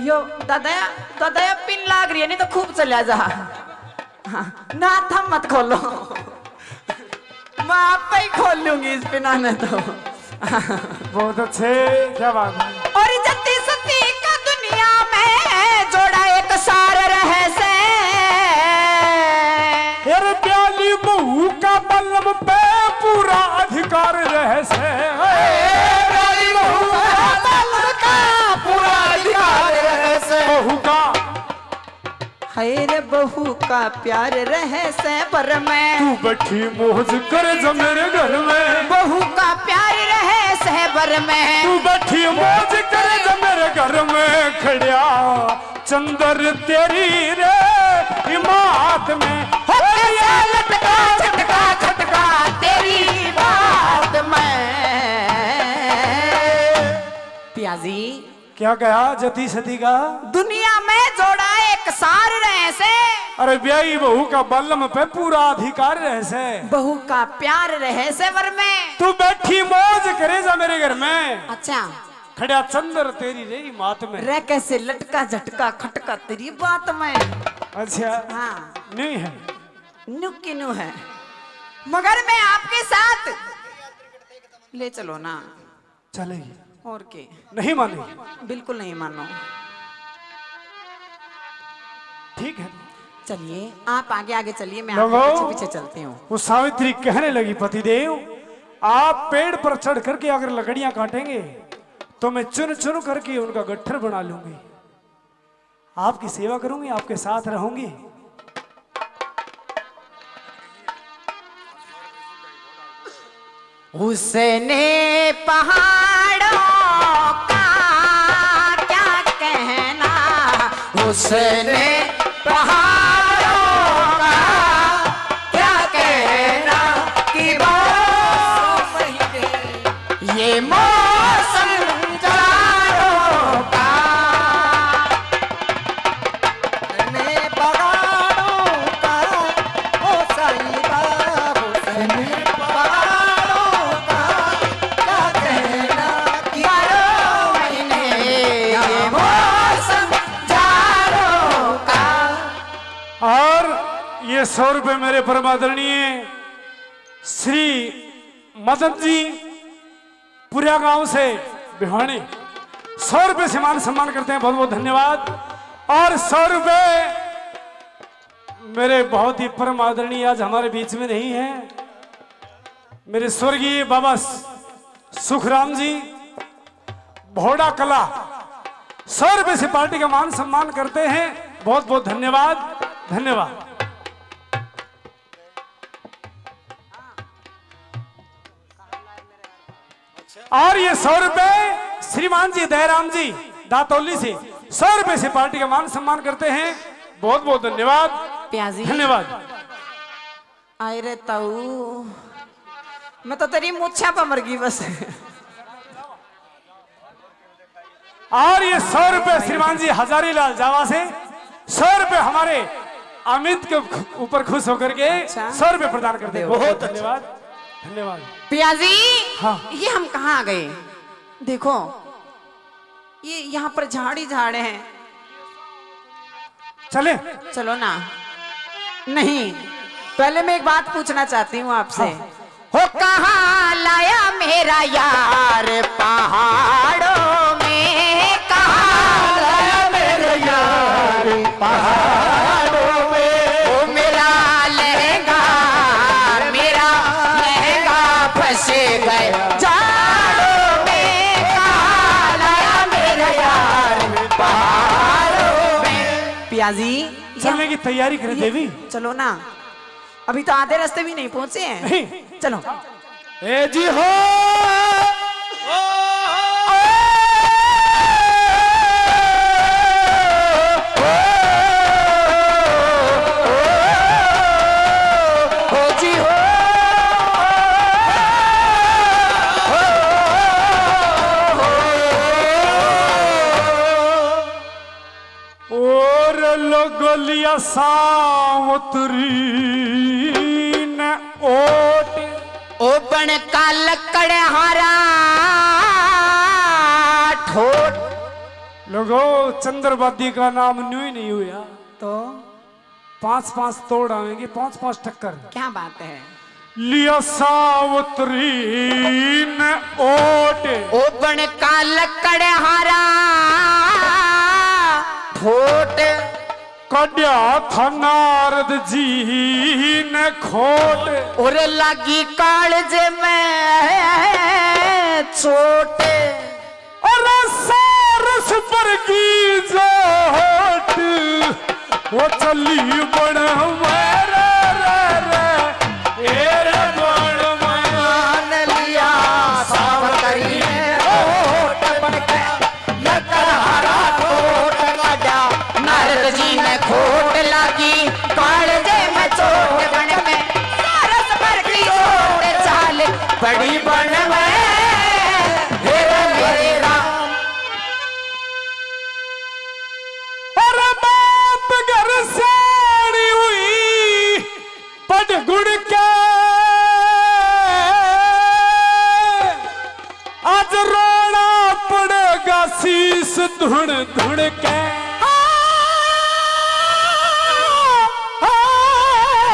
यो दादाया दादाया पिन लाग रही है नहीं तो खूब चलिया जा हाँ, ना था मत खोलो मैं आप ही खोल लूंगी इस पिना ने तो बहुत अच्छे क्या बात है और जति सती का दुनिया में जोड़ा एक सार रह से यार प्याली ब्याई बहू का बल्लम पे पूरा अधिकार रह से ब्याई बहू का बल्लम का पूरा अधिकार रह से बहू का हाय रे बहू का प्यार रहे से पर में तू बैठी मौज कर जा मेरे घर में बहू का प्यार रहे से पर में तू बैठी मौज कर जा मेरे घर में खड़िया चंदर तेरी रे हिमात में हो कैसा लटका झटका खटका तेरी बात में पियाजी क्या कहा जती सती का दुनिया में जोड़ा एक सार रहे से अरे ब्याई बहू का बल्लम पे पूरा अधिकार रहे से बहू का प्यार रहे से वर में तू बैठी मौज करे जा मेरे घर में अच्छा खड़ा चंदर तेरी रे मात में रह कैसे लटका झटका खटका तेरी बात में अच्छा हाँ नहीं है नुक्की नु है मगर मैं आपके साथ ले चलो ना चलेगी और के नहीं मानेगी बिल्कुल नहीं मानो ठीक है चलिए आप आगे आगे चलिए मैं लोगों, आपके पीछे पीछे चलती हूँ वो सावित्री कहने लगी पतिदेव आप पेड़ पर चढ़ करके अगर लकड़ियां काटेंगे तो मैं चुन चुन करके उनका गट्ठर बना लूंगी आपकी सेवा करूंगी आपके साथ रहूंगी उसने पहाड़ों का क्या कहना उसने पहाड़ों का क्या कहना कि ये मौसम चारों का ने बगाड़ों का ओ साई बाबू ने बगाड़ों का क्या कहना कि बारह महीने ये मौसम चारों का और ये 100 रुपए मेरे परम आदरणीय श्री मदन जी पुरिया गांव से भिवानी 100 रुपए से मान सम्मान करते हैं बहुत बहुत धन्यवाद और 100 रुपए मेरे बहुत ही परम आदरणीय आज हमारे बीच में नहीं है मेरे स्वर्गीय बाबा सुखराम जी भोड़ा कला 100 रुपए से पार्टी का मान सम्मान करते हैं बहुत बहुत धन्यवाद धन्यवाद और ये 100 रुपए श्रीमान जी दयाराम जी दातौली से 100 रुपए से पार्टी का मान सम्मान करते हैं बहुत बहुत धन्यवाद प्याजी धन्यवाद आए रे ताऊ मैं तो तेरी मुच्छा पर मर गई बस और ये 100 रुपए श्रीमान जी हजारीलाल जावा से 100 रुपए हमारे अमित के ऊपर खुश होकर के 100 रुपए प्रदान करते हैं बहुत धन्यवाद धन्यवाद पियाजी हाँ। ये हम कहाँ आ गए देखो ये यहाँ पर झाड़ी झाड़े हैं चले चलो ना नहीं पहले मैं एक बात पूछना चाहती हूँ आपसे हो कहाँ लाया मेरा यार पहाड़ों में कहाँ लाया मेरा यार पहाड़ों में ओ मेरा लहंगा फंस गए जाड़ों में कहाँ लाया मेरा यार पहाड़ों में पियाजी चलने की तैयारी करें देवी चलो ना अभी तो आधे रास्ते भी नहीं पहुंचे हैं नहीं चलो ए जी हो जी हो और लोगलिया सावतरी न ओट ओ बन का लकड़ हारा ठोट लोगो चंद्रवादी का नाम न्यू ही नहीं हुआ तो 5-5 तोड़ आवेंगे 5-5 टक्कर क्या बात है लिया सावतरी न ओट ओ बन का लकड़ हारा ठोट कड्या था नारद जी ने खोट और लगी कालजे में चोट और सारस पर की जोट वो चली बड़ मान लिया सावतरी ने ओट बन के लकर हरा ठोट काटा नारद जी ने खोट लगी कालजे में चोट बन में सारस पर की चोट चाल बड़ी बन में मेरे राम और बाप घर से हुई पट गुड़ के आज रोना पड़ेगा शीस धुण धुण के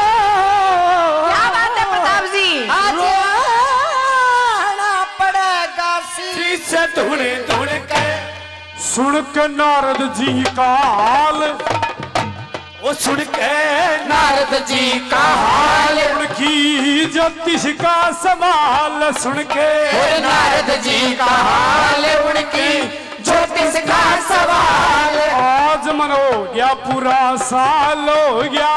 क्या बात है प्रताप जी आज आना पड़ेगा शीश धुन धुन के सुन के नारद जी का हाल वो सुन के नारद जी का हाल उनकी ज्योतिष का सवाल सुन के और नारद जी का हाल उनकी ज्योतिष का सवाल आज मन हो गया पूरा साल हो गया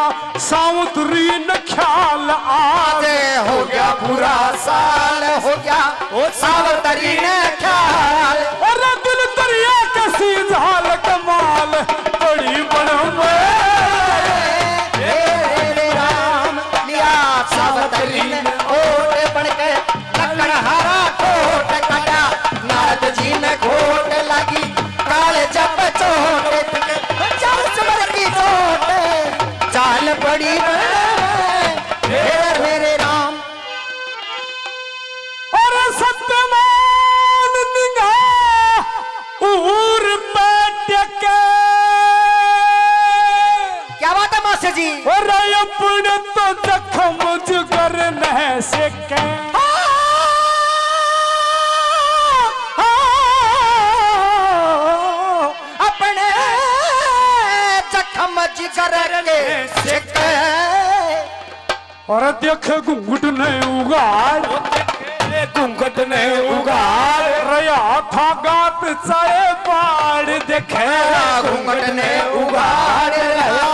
सावतरी न ख्याल आज हो गया पूरा साल हो गया वो सावतरी ने ख्याल और दिल दरिया कसी झाल कमाल बड़ी बड़ मेरे राम लिया सावतरी ने ओट बन के लकड़ हरा ठोट काटा नारद जी ने घोट लगी काले जब चोट चाल समर की चोट चाल पड़ी मेरे राम और सत्यमान निगाह ऊर बैठ के क्या बात है मास्टर जी और अपने तो जख्म जुगर न सके अपने जख्म जिगर के सिक और देख घूंघट ने उगाड़ घूंघट ने उगाड़ रया था गात चाहे पाड़ देखे घूंघट ने उगाड़ रहा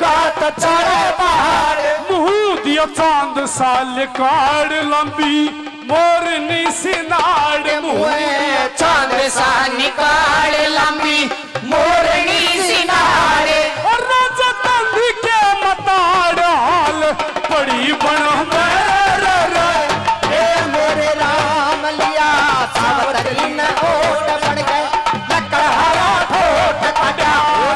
गात चढ़े बाहर मुँह दिया चांद साल काड़ लंबी मोरनी सिनाड़ मुँह मुँह चांद सा निकाल लंबी मोरनी सिनारे और राजा तंदी के मताड़ हाल बड़ी बण मेरे राम लिया सावतरी ने ओट बन गए लकड़ हरा ठोट काटा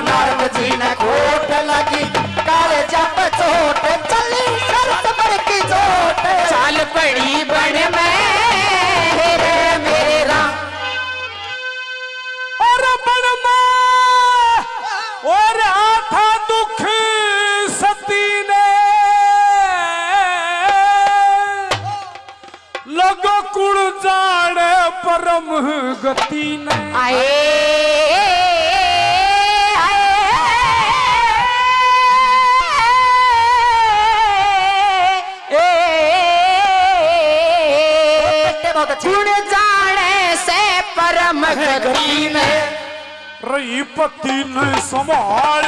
नारद जी ने घोट लगी काले जब चोट चली सरस पर की चोट चाल पड़ी बन में मेरे राम और बण और आथा दुख सती ने लगो कुण जाने परम गति ने आए बहुत अच्छी गुण जाने से परम गति में रही पति ने संभाल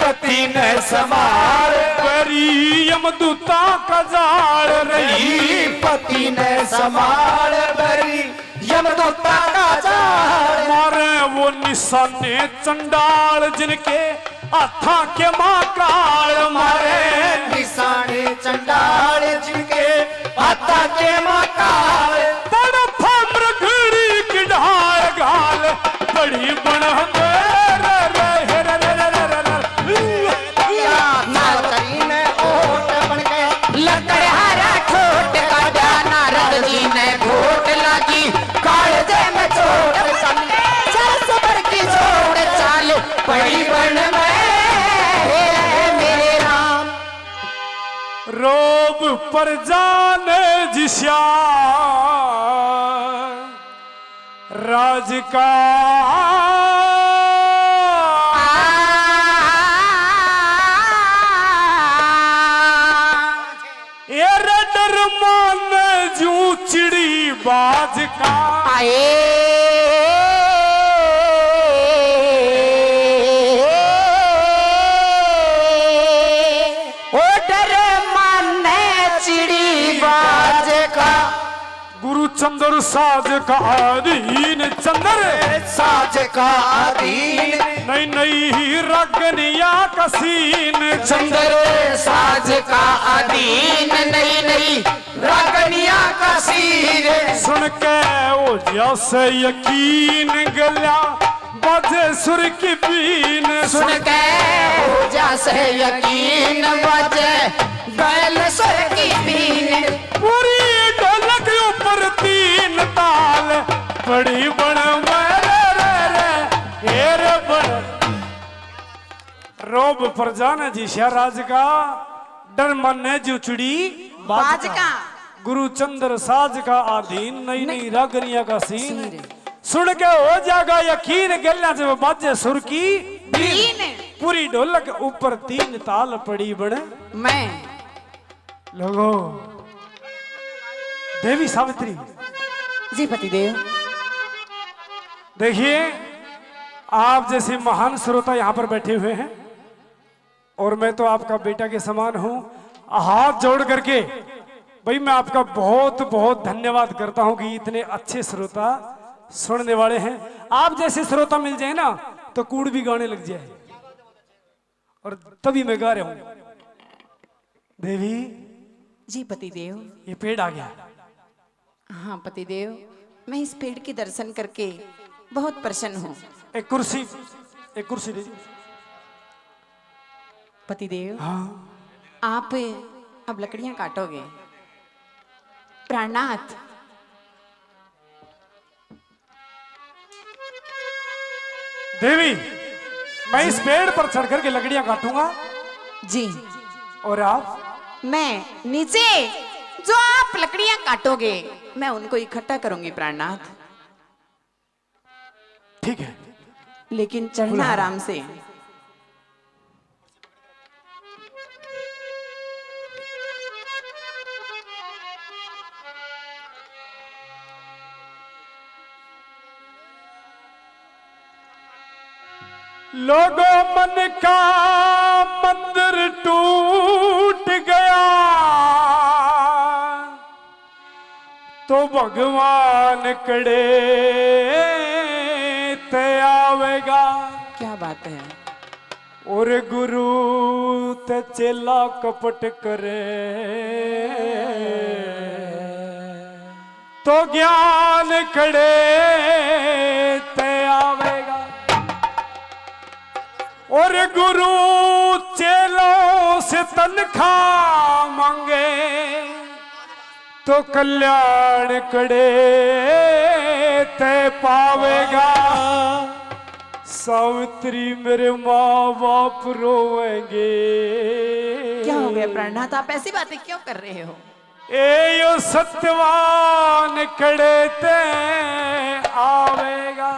पति ने समार करी यमदूता का जाल रही पति ने समार बरी यमदूता का जाल मारे वो निशाने चंडाल जिनके अथा के महाकाल मारे निशाने चंडाल जिनके आता के मकाल बड़ मृगड़ी की ढाल घाल बड़ी बण नारदी ने ओट बन गए लकड़ हरा ठोट काटा नारद जी ने घोट लगी कालजे में चोट सरस पर की चोट चाल पड़ी बन में मेरे राम रोब पर जाने जिस्या राज का बाज का ओ डर माने चिड़ी बाज का गुरु चंद्र साज का आदीन चंद्र साज का अधीन नई नई रगनिया का सीन चंद्र साज का अधीन नई नई रागनिया का सीर सुन के ओ जैसे यकीन गला बाजे सुर की बीन सुन के हो जैसे यकीन बजे बैल सुर की बीन पूरी ढोलक ऊपर तीन ताल बड़ी बड़ रोब पर जाना जी शहराज का डर मन जुचड़ी बाज का गुरु चंद्र साज का आधीन नई नई रागनिया का सीन सुन के हो जाएगा यकीन गलना जब बाजे सुर की बीन पूरी ढोलक ऊपर तीन ताल पड़ी बड़े मैं लोगो देवी सावित्री जी पतिदेव देखिए आप जैसे महान श्रोता यहाँ पर बैठे हुए हैं और मैं तो आपका बेटा के समान हूं हाथ जोड़ करके भाई मैं आपका बहुत बहुत धन्यवाद करता हूं कि इतने अच्छे श्रोता सुनने वाले हैं। आप जैसे श्रोता मिल जाए ना तो कूड़ भी गाने लग जाए और तभी मैं गा रहा हूं। देवी जी पतिदेव ये पेड़ आ गया। हाँ पतिदेव मैं इस पेड़ के दर्शन करके बहुत प्रसन्न हूँ। एक कुर्सी दे दीजिए। पतिदेव हाँ आप अब लकड़ियां काटोगे। प्राणनाथ देवी मैं इस पेड़ पर चढ़ करके लकड़ियां काटूंगा जी और आप मैं नीचे जो आप लकड़ियां काटोगे मैं उनको इकट्ठा करूंगी प्राणनाथ, ठीक है लेकिन चढ़ना आराम से। लोगों मन का मंदिर टूट गया तो भगवान कड़े ते आवेगा। क्या बात है। और गुरु ते चेला कपट करे तो ज्ञान कड़े ते आवेगा। और गुरु चेलों से तनख्वाह मांगे तो कल्याण कड़े ते पावेगा। सावित्री मेरे माँ बाप रोएंगे। क्या हो गया प्राणनाथ, आप ऐसी बातें क्यों कर रहे हो। ए यो सत्यवान कड़े ते आवेगा।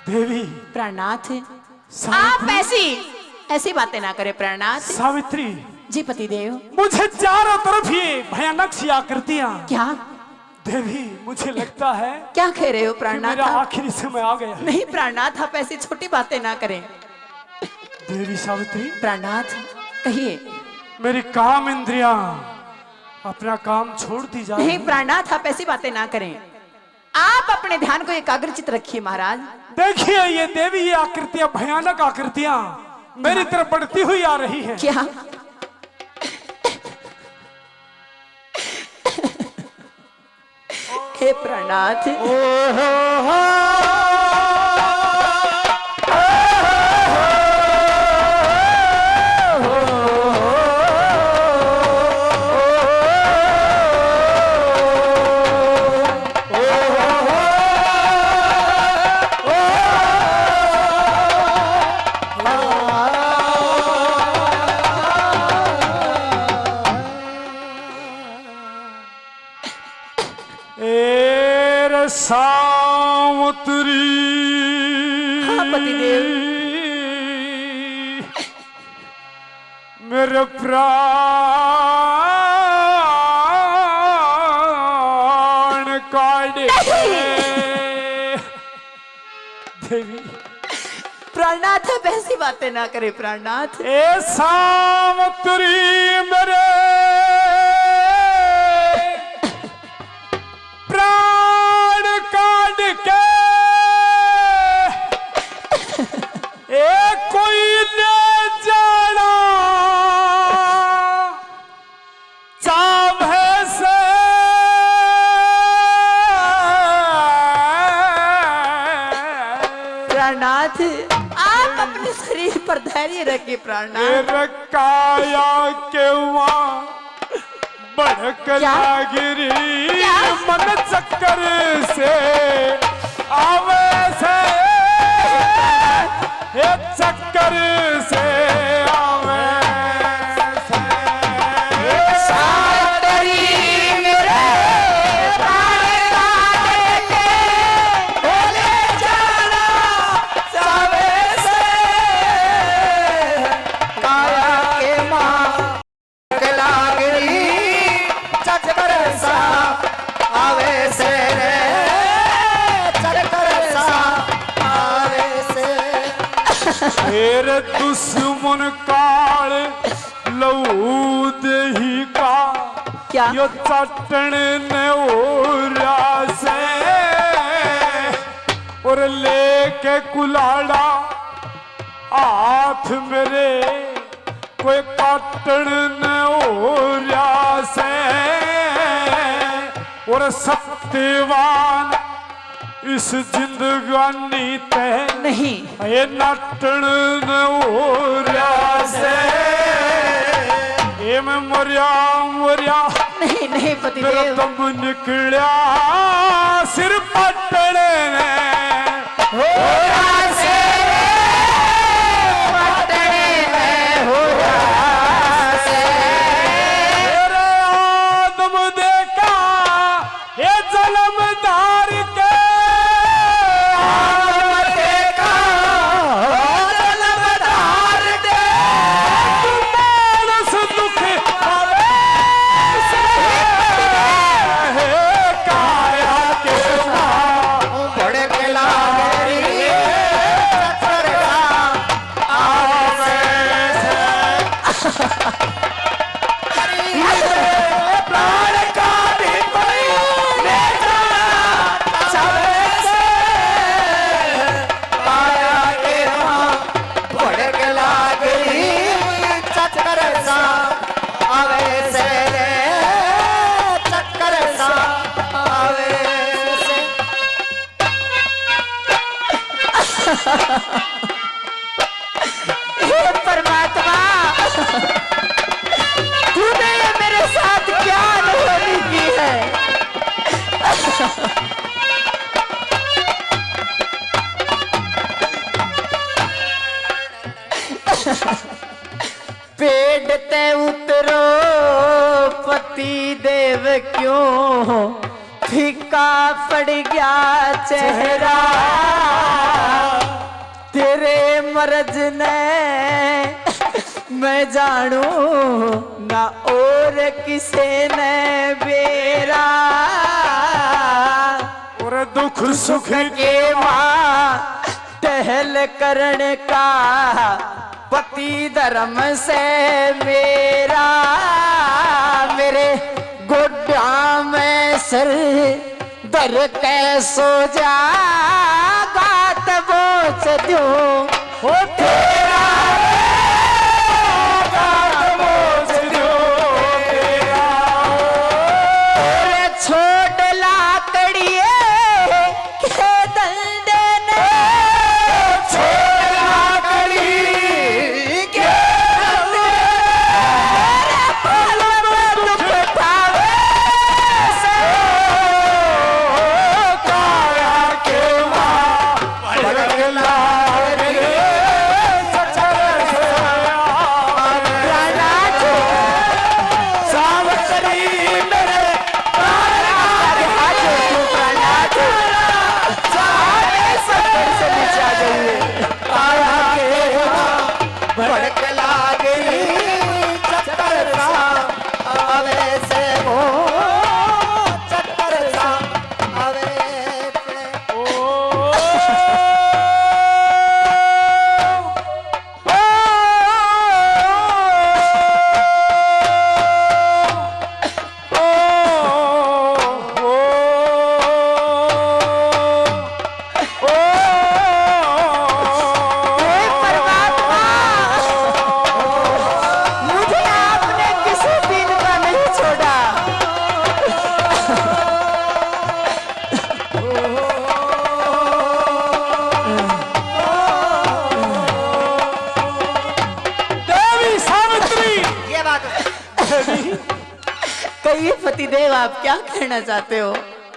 देवी प्राणनाथ सावित्री, आप ऐसी बातें ना करें प्राणनाथ। सावित्री जी पतिदेव। मुझे चारों तरफ ये भयानक सी आकृतियां। क्या देवी मुझे लगता है क्या कह रहे हो कि प्राणनाथ। मेरा आखिरी समय आ गया। नहीं प्राणनाथ, आप ऐसी छोटी बातें ना करें। देवी सावित्री प्राणनाथ कहिए। मेरी काम इंद्रियां अपना काम छोड़ती जा रही। नहीं प्राणनाथ, आप ऐसी बातें ना करें। आप अपने ध्यान को एकाग्रचित रखिए महाराज। देखिए ये देवी ये आकृतियां भयानक आकृतियां मेरी तरफ बढ़ती हुई आ रही है। क्या हे प्राणनाथ। सावित्री हाँ पतिदेव। मेरे प्राण प्राणनाथ अब ऐसी बातें ना करे प्राणनाथ। ए सावत्री मेरे प्राण काट के ए कोई ले जाना चाहे से प्राणनाथ आप अपने शरीर पर धैर्य रखिए प्राणनाथ। काया के वहाँ बढ़क लागिरी मन चक्कर से आवे से हे चक्कर से आवे से सावरी मेरे प्राण काट के बोले जाना चावे से काया के माँ लागरी चक्कर सा आवे से रे चक्कर सा आवे से फिर दुश्मन काल लऊ दही का क्या? यो चटन ने ओरा से और लेके कुलाड़ा हाथ मेरे कोई काटन ने ओरा से और सत्यवान इस जिंदगानी ते नहीं ये नाटन ने ओरा से ये मैं मरिया मरिया नहीं नहीं तेरा पतिदेव। दम निकलिया सिर पटने ने तेरे आदम देखा ये जलमदार के मानस दुख आवे से काया के प्राण का भी कोई ले जाना चावे से काया के माँ भड़क लागरी चक्कर सा आवे से रे चक्कर सा आवे से हे परमात्मा तूने ये मेरे साथ क्या अनहोनी की है। पेड़ ते उतरो पति देव क्यों फीका पड़ गया चेहरा तेरे मर्ज ने मैं जानू ना और किसे ने बेरा और दुख सुख के माँ टहल करने का पति धर्म से मेरा मेरे गोड्डा में सर दर के सो जा गात बोच दूं ओ तेरा छोड़ लाकड़िए के दंडे ने ये बात कहिए पतिदेव, आप क्या कहना चाहते हो?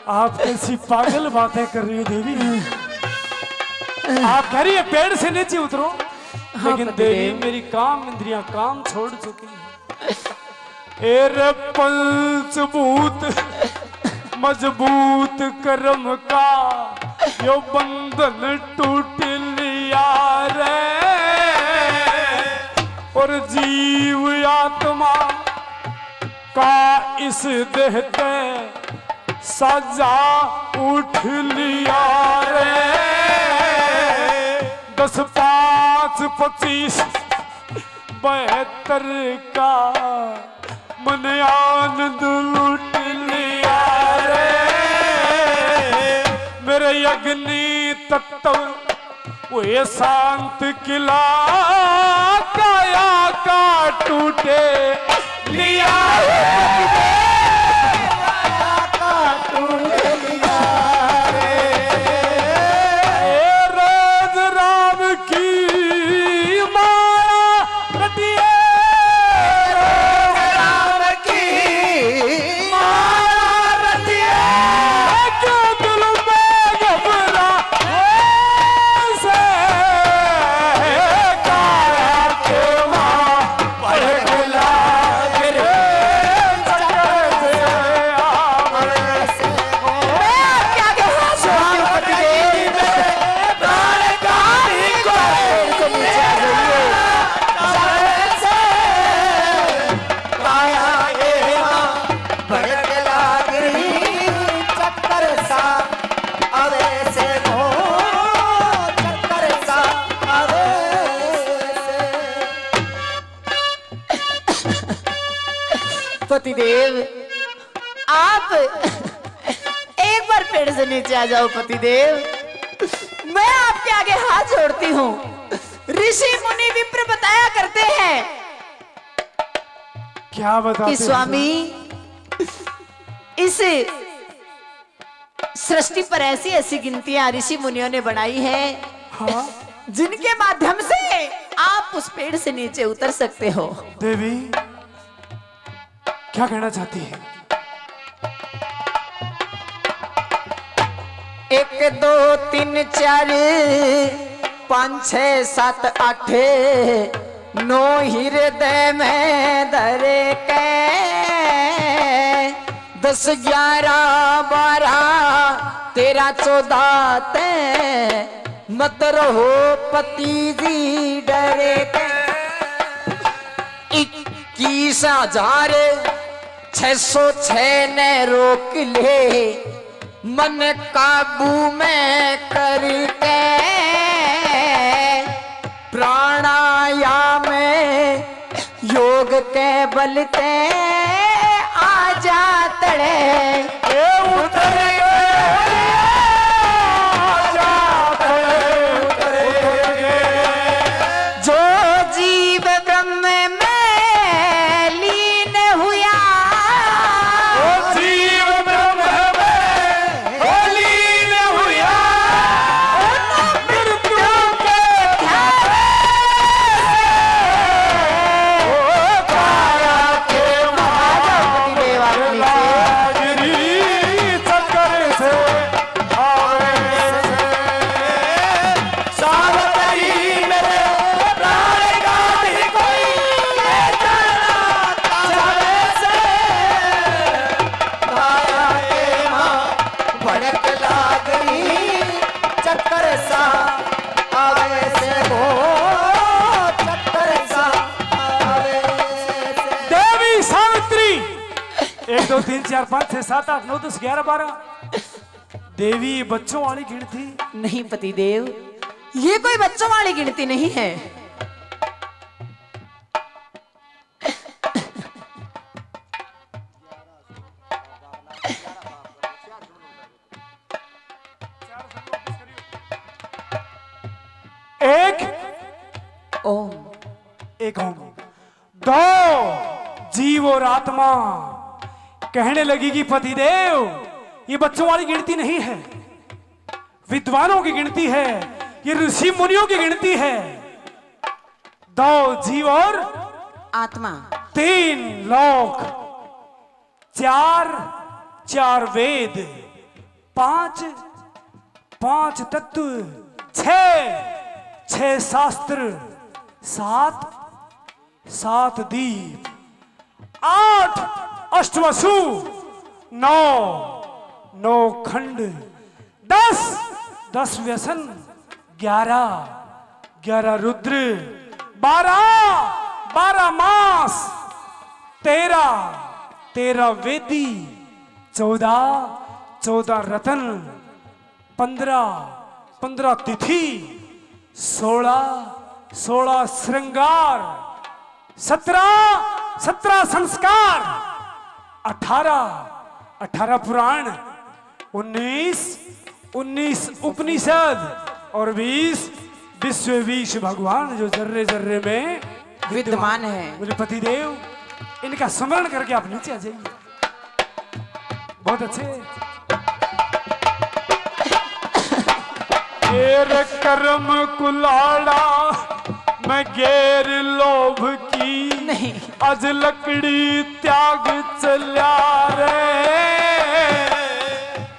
आप कैसी पागल बातें कर रही हो देवी। आप कह रही है पेड़ से नीचे उतरो, लेकिन देवी मेरी काम इंद्रियां काम छोड़ चुकी है। एरे पंचभूत मजबूत कर्म का यो बंधन टूट लिया रे, और जीव आत्मा का इस देह ते सजा उठ लिया रे। 10, 5, 25, 72 का मन आनंद लूट लिया रे। मेरे अग्नि तत्व वो शांत किला काया का टूटे लिया रोज राम की माया रटिए, राम की माया रटिए, क्यों दिल में घबरा से काया के माँ पड़गला गिरे चक्कर से आवे से हो। क्या कहना स्वामी पतिदेव मेरे प्राण का ही कोई नीचे आ जाइए। चक्कर से काया ये माँ पड़गला गिरी चक्कर सा आवे से हो, चक्कर सा आवे से। पतिदेव, आप एक बार पेड़ से नीचे आ जाओ। पतिदेव, मैं आपके आगे हाथ जोड़ती हूँ। ऋषि मुनि विप्र बताया करते हैं क्या बताते कि स्वामी, इस सृष्टि पर ऐसी ऐसी गिनतियां ऋषि मुनियों ने बनाई है, हाँ जिनके माध्यम से आप उस पेड़ से नीचे उतर सकते हो। देवी क्या कहना चाहती है? 1, 2, 3, 4, 5, 6, 7, 8, 9 हृदय में धरे के, 10, 11, 12, 13, 14 ते मत रहो पति जी डरे के। 21,606 ने रोक ले मन काबू में करके, प्राणायाम योग के बलते आ जा तड़े उतर जो जीव ब्रह्म में लीन हुआ, जीव ब्रह्म में लीन हुआ, मृत्यु के काया के पतिदेव आप नीचे। गिरी चक्कर से आवे सावतरी मेरे प्राण का भी कोई ले जाना चाहे से। काया के माँ भड़क लागरी चक्कर सा आवे से हो, चक्कर सा आवे से। देवी सावित्री 1, 2, 3, 4, 5, 6, 7, 8, 9, 10, 11, 12 देवी बच्चों वाली गिनती नहीं पतिदेव, ये कोई बच्चों वाली गिनती नहीं है। एक ओम, एक ओम, 2 जीव और आत्मा। कहने लगी कि पतिदेव ये बच्चों वाली गिनती नहीं है, विद्वानों की गिनती है, ये ऋषि मुनियों की गिनती है। 2 जीव और आत्मा। 3 लोक, 4 वेद, 5 तत्व, 6 शास्त्र, 7 दीप, 8 अष्टवसु, 9 खंड, 10 व्यसन, 11 रुद्र, 12 मास, 13 वेदी, 14 रतन, 15 तिथि, 16 श्रृंगार, 17 संस्कार, 18 पुराण, 19 उपनिषद और 20 विश्व भगवान जो जर्रे जर्रे में विद्यमान है। मेरे पतिदेव, इनका स्मरण करके आप नीचे आ जाइए। बहुत अच्छे। घेर कर्म कुलाड़ा मैं घेर लोभ की, नहीं। अज लकड़ी त्याग चल्या रे,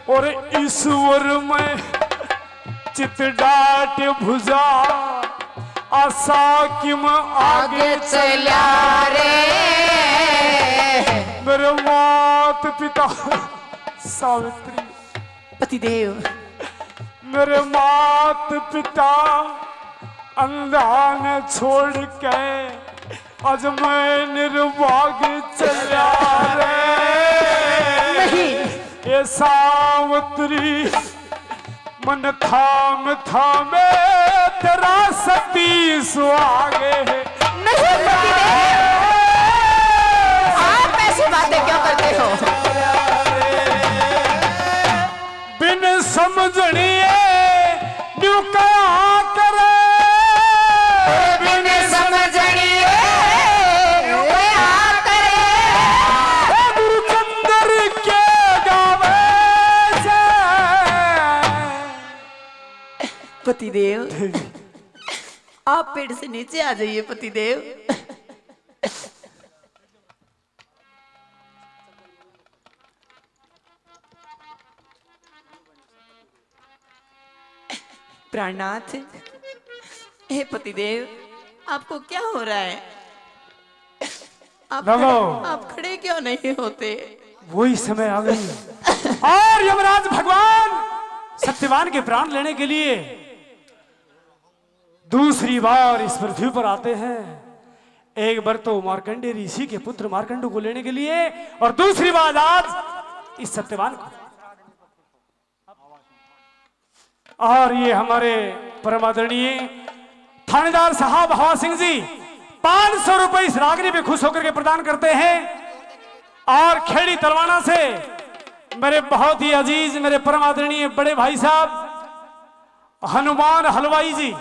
और ईश्वर में चित डाट भुजा, आशा किम आगे चल्या रे। मेरे मात पिता सावित्री, पतिदेव, मेरे मात पिता अंधा ने छोड़ के आज मैं निर्भाग चला रे। नहीं। ये सावित्री मन थाम थामे तेरा सती सुहागे। नहीं पतिदेव, आप ऐसी बातें क्यों करते हो? बिन समझनिए न्यू कहा करे, बिन समझनिए न्यू कहा करे, गुरुचंद्र के गावे से। पतिदेव, आप पेड़ से नीचे आ जाइए पतिदेव। प्राणनाथ, हे पतिदेव, आपको क्या हो रहा है? आप खड़े क्यों नहीं होते? वही समय आ गई और यमराज भगवान सत्यवान के प्राण लेने के लिए दूसरी बार इस पृथ्वी पर आते हैं। एक बार तो मार्कंडेय ऋषि के पुत्र मार्कंडू को लेने के लिए, और दूसरी बार आज इस सत्यवान को। और ये हमारे परम आदरणीय थानेदार साहब हवा सिंह जी 500 रुपए इस रागनी पे खुश होकर के प्रदान करते हैं। और खेड़ी तलवाना से मेरे बहुत ही अजीज मेरे परम आदरणीय बड़े भाई साहब हनुमान हलवाई जी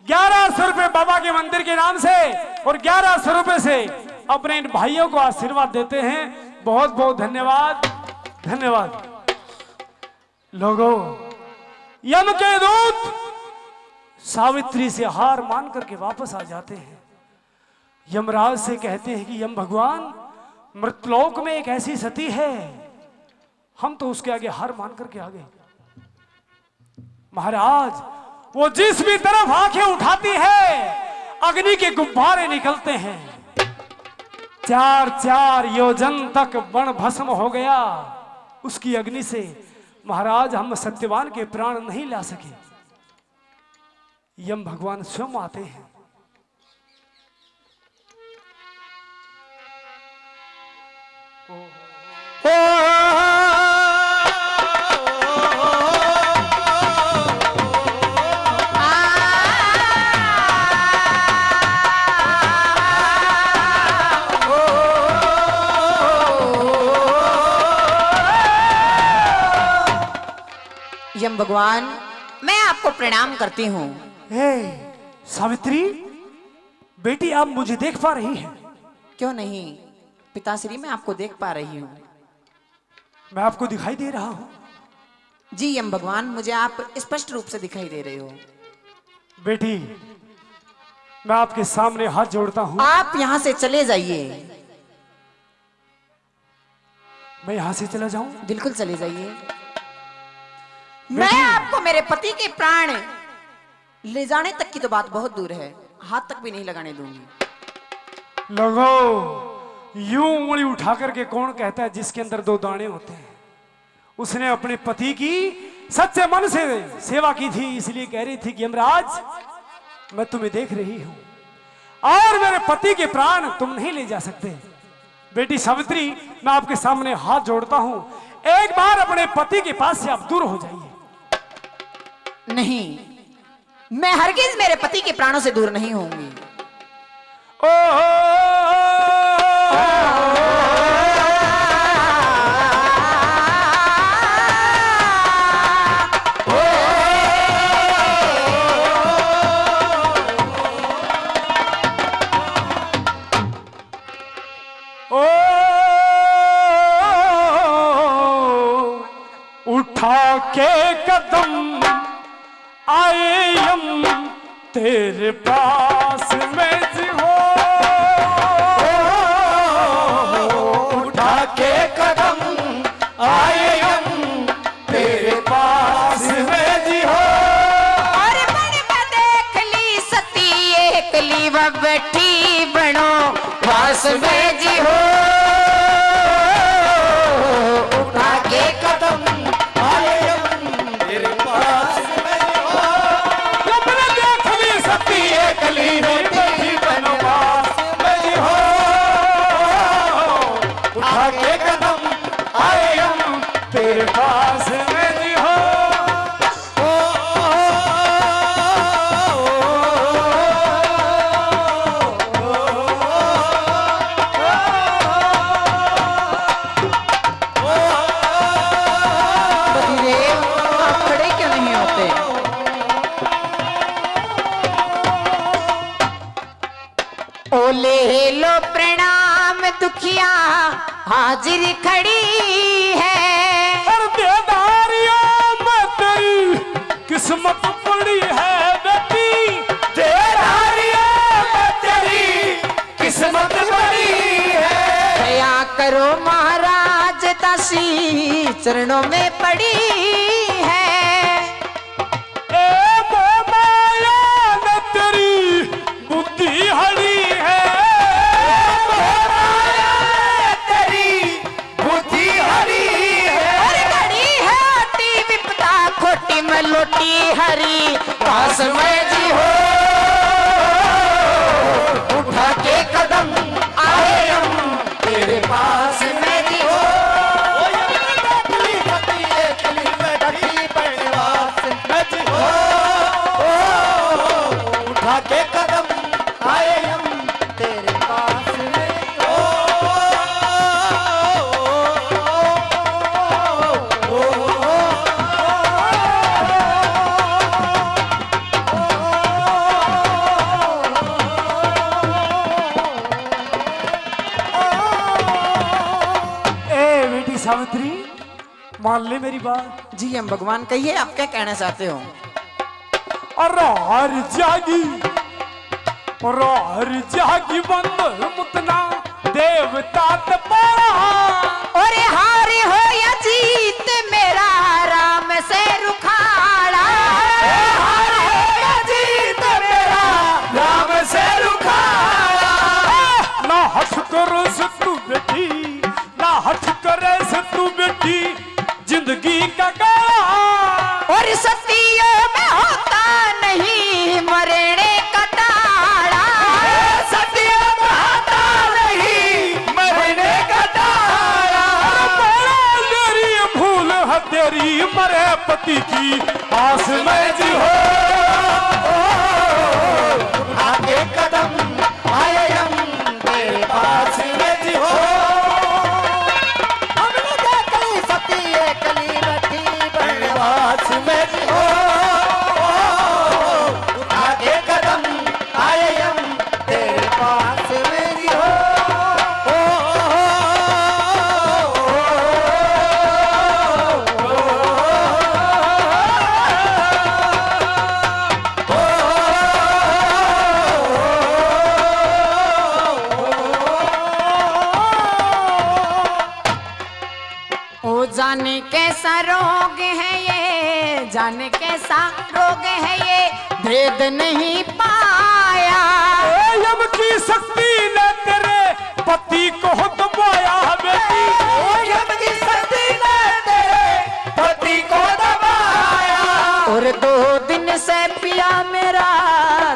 1100 रुपए बाबा के मंदिर के नाम से और 1100 रुपए से अपने इन भाइयों को आशीर्वाद देते हैं। बहुत बहुत धन्यवाद, धन्यवाद। लोगों, यम के दूत सावित्री से हार मान करके वापस आ जाते हैं। यमराज से कहते हैं कि यम भगवान, मृतलोक में एक ऐसी सती है, हम तो उसके आगे हार मान करके आ गए। महाराज, वो जिस भी तरफ आंखें उठाती है अग्नि के गुब्बारे निकलते हैं। 4 योजन तक बण भस्म हो गया उसकी अग्नि से। महाराज, हम सत्यवान के प्राण नहीं ला सके। यम भगवान स्वयं आते हैं। यम भगवान, मैं आपको प्रणाम करती हूँ। सावित्री बेटी, आप मुझे देख पा रही हैं? क्यों नहीं पिताश्री, मैं आपको देख पा रही हूँ। मैं आपको दिखाई दे रहा हूँ? जी यम भगवान, मुझे आप स्पष्ट रूप से दिखाई दे रहे हो। बेटी, मैं आपके सामने हाथ जोड़ता हूँ। आप यहाँ से चले जाइए। मैं यहाँ से चला जाऊं? बिल्कुल चले जाइए। मैं आपको मेरे पति के प्राण ले जाने तक की तो बात बहुत दूर है, हाथ तक भी नहीं लगाने दूंगी। लगो यूं उंगली उठा करके कौन कहता है जिसके अंदर दो दाने होते हैं? उसने अपने पति की सच्चे मन से सेवा की थी, इसलिए कह रही थी कि यमराज मैं तुम्हें देख रही हूं और मेरे पति के प्राण तुम नहीं ले जा सकते। बेटी सावित्री, मैं आपके सामने हाथ जोड़ता हूं, एक बार अपने पति के पास से आप दूर हो जाइए। नहीं, मैं हरगिज मेरे पति के प्राणों से दूर नहीं होंगी। उठा के कदम आए हम तेरे पास में जी हो, उठा के कदम आए हम तेरे पास में जी हो। और मन में देख ली सती एकली व बैठी बनो पास में जी हो। उठा के कदम आए हम तेरे पास में जी हो। अपने देख ली सती एकली बैठी बनो पास में जी हो। उठा के कदम आए हम तेरे पास में जी हो। पतिदेव, आप खड़े क्यों नहीं होते? ओ ले लो प्रणाम दुखिया हाजिर खड़ी है। और बेदारियों में तेरी किस्मत पड़ी है बेटी, बेदारियों में तेरी किस्मत बड़ी है। दया करो महाराज, दासी चरणों में पड़ी है। ए मोमाया ने तेरी बुद्धि हरी है। तेरी बुद्धि हरी है। और घड़ी है अति विपदा खोटी में लोटी हरी पास में जी हो। उठा के कदम आए हम तेरे पास में जी हो। उठा के कदम आए हम तेरे पास में जी हो। ए बेटी सावित्री, मान ले मेरी बात। जी हम भगवान, कहिए आप क्या कहना चाहते हो? और हर जागी बंद मुतना देवता तपड़ा। और हार हो या जीत मेरा राम से रुखाड़ा। हार हो या जीत मेरा राम से रुखाड़ा। ना हट करे से तू बेटी, ना हट करे से तू बेटी, जिंदगी का गाड़ा। और सतियों में होता नहीं मरने का टाड़ा। सत्य बहाता नहीं मरने का तारा। तेरी भूल है तेरी मरे पति की आस में जी हो। आगे कदम आए हम तेरे पास में जी हो। हमने देखी सती एकली बैठी बनवास में जी हो। आगे कदम आए हम तेरे पास में जी हो। जाने कैसा रोग है ये, जाने कैसा रोग है ये, भेद नहीं पाया। यम की शक्ति ने तेरे पति को दबाया बेटी, यम की शक्ति ने तेरे पति को दबाया। और 2 दिन से पिया मेरा,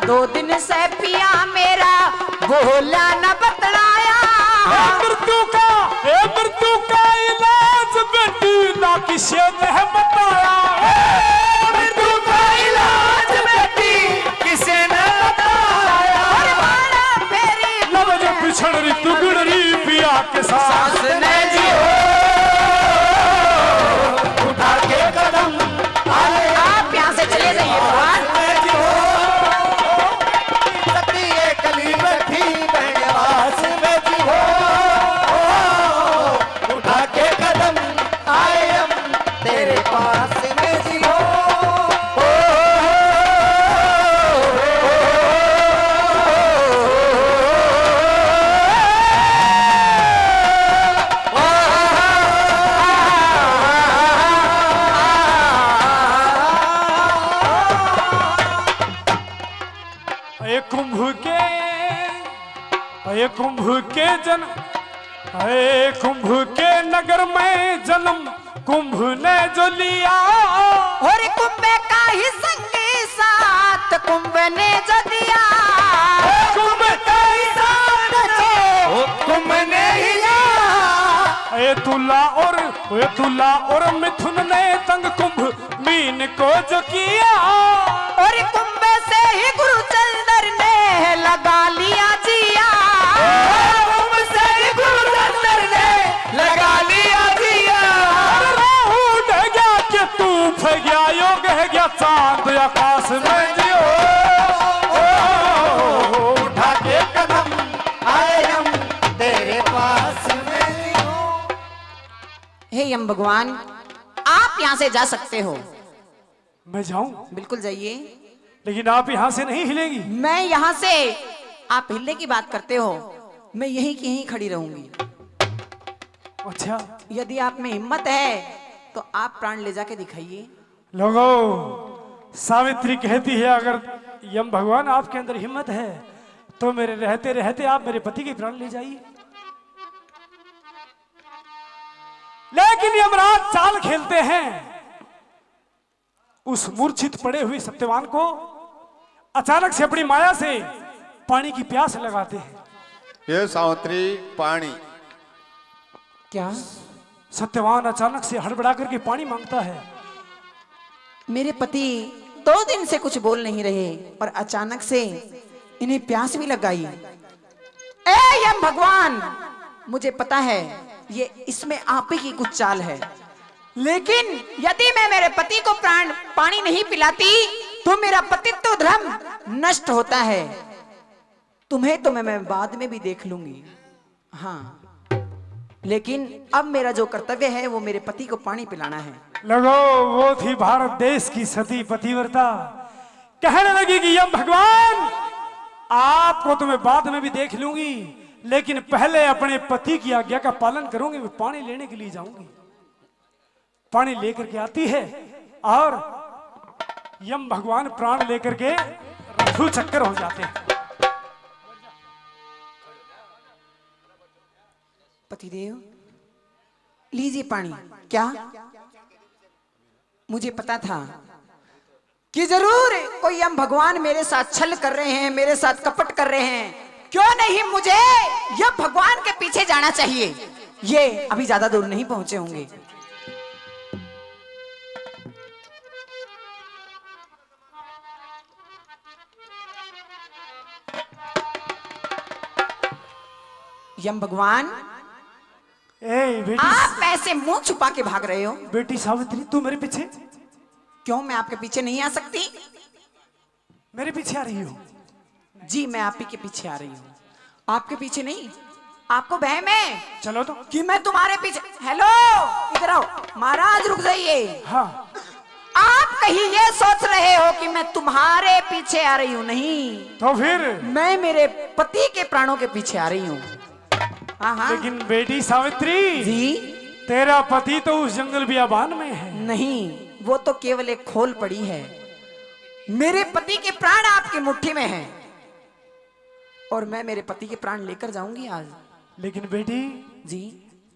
2 दिन से पिया मेरा, बोला न बतलाया। मृत्यु का इलाज बेटी ना किसी ने बताया। मृत्यु का इलाज बेटी किसी ने बताया। लवज पिछड़ रही तुगड़ रही पिया के साथ, सास ने जी हो उठा के कदम आए। आप यहाँ से चले जाइए भगवान। कली बैठी बहनवास में जी हो उठा के कदम आए हम तेरे पास में जी हो। कुंभ के कुंभ के नगर में जन्म कुंभ ने जो लिया। और कुंभ का ही संगी साथ कुंभ ने जो दिया। कुंभ का ही साथ कुंभ ने ही लिया। तुला और मिथुन ने तंग कुंभ मीन को जो किया। और कुंभ से ही गुरुचंद्र ने लगा लिया जिया। कुंभ से ही गुरुचंद्र ने लगा लिया जिया। राहु ढह गया कि तूफ गया, योग है गया चांद आकाश में जियो। उठा के कदम आए हम तेरे पास में जियो। हे यम भगवान, आप यहाँ से जा सकते हो। मैं जाऊं? बिल्कुल जाइए। लेकिन आप यहाँ से नहीं हिलेंगी। मैं यहाँ से, आप हिलने की बात करते हो, मैं यहीं की यहीं खड़ी रहूंगी। अच्छा, यदि आप में हिम्मत है तो आप प्राण ले जाके दिखाइए। लोगों, सावित्री कहती है अगर यम भगवान आपके अंदर हिम्मत है तो मेरे रहते रहते आप मेरे पति के प्राण ले जाइए। लेकिन यमराज चाल खेलते हैं। उस मूर्छित पड़े हुए सत्यवान को अचानक से अपनी माया से पानी की प्यास लगाते हैं। ये सावित्री पानी। क्या? सत्यवान अचानक से हड़बड़ा करके पानी मांगता है। मेरे पति 2 दिन से कुछ बोल नहीं रहे और अचानक से इन्हें प्यास भी लग गई। ए यम भगवान, मुझे पता है ये इसमें आप ही की कुछ चाल है, लेकिन यदि मैं मेरे पति को पानी नहीं पिलाती तो मेरा पतित्व धर्म नष्ट होता है। तुम्हें तो मैं बाद में भी देख लूंगी, हाँ, लेकिन अब मेरा जो कर्तव्य है वो मेरे पति को पानी पिलाना है। लगो, वो थी भारत देश की सती पतिव्रता। कहने लगी कि यम भगवान, आपको तो मैं बाद में भी देख लूंगी, लेकिन पहले अपने पति की आज्ञा का पालन करूंगी। मैं पानी लेने के लिए जाऊंगी। पानी लेकर के आती है और यम भगवान प्राण लेकर के रफू चक्कर हो जाते हैं। पतिदेव, लीजिए पानी। क्या? मुझे पता था कि जरूर कोई यम भगवान मेरे साथ छल कर रहे हैं, मेरे साथ कपट कर रहे हैं। क्यों नहीं मुझे यम भगवान के पीछे जाना चाहिए। ये अभी ज्यादा दूर नहीं पहुंचे होंगे। यम भगवान, बेटी, आप ऐसे मुंह छुपा के भाग रहे हो। बेटी सावित्री, तू मेरे पीछे क्यों? मैं आपके पीछे नहीं आ सकती? मेरे पीछे आ रही हो? जी, मैं आप ही के पीछे आ रही हूँ, आपके पीछे नहीं। आपको वहम है चलो तो कि मैं तुम्हारे पीछे। हेलो, इधर आओ। महाराज रुक जाइए। हाँ, आप कहीं ये सोच रहे हो कि मैं तुम्हारे पीछे आ रही हूँ? नहीं, तो फिर? मैं मेरे पति के प्राणों के पीछे आ रही हूँ। हाँ हाँ लेकिन बेटी सावित्री जी, तेरा पति तो उस जंगल बियाबान में है। नहीं, वो तो केवल एक खोल पड़ी है। मेरे पति के प्राण आपकी मुट्ठी में हैं और मैं मेरे पति के प्राण लेकर जाऊंगी आज। लेकिन बेटी जी।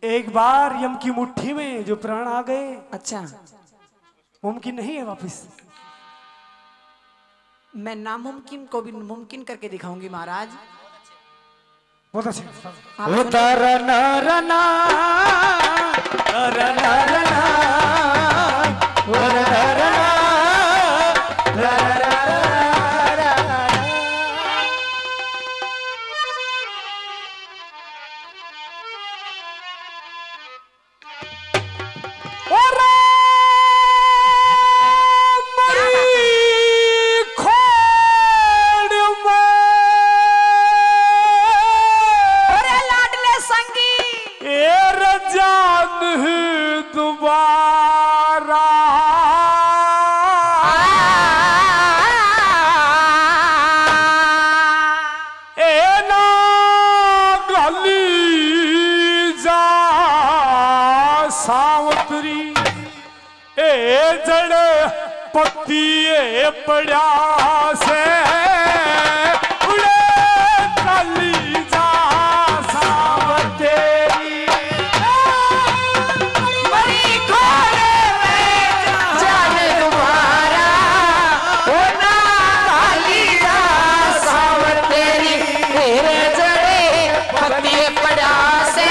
एक बार यम की मुट्ठी में जो प्राण आ गए, अच्छा, मुमकिन नहीं है वापस। मैं नामुमकिन को भी मुमकिन करके दिखाऊंगी महाराज। बहुत अच्छे। आप सुनिए। रना रना रना रना अरे लाडले संगी, दोबारा ए ना गली जा सावतरी ए जड़ पत्ती ए पड़ा से उड़े गली जा सावतरी बड़ी खोले में जाने तुम्हारा होना काली जा सावर तेरी, तेरे जड़े पत्ती पड़ा से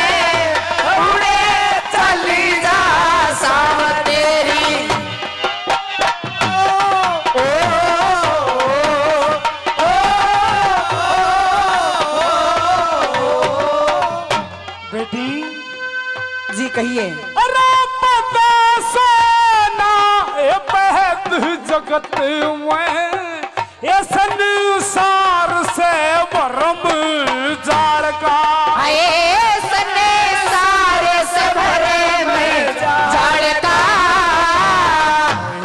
उड़े चली जा सावर तेरी। बेटी जी कहिए। अरे पता सोना ए बहत जगत में ये संसार से भरम जाड़ का आए सने सारे से भरे में झाड़का।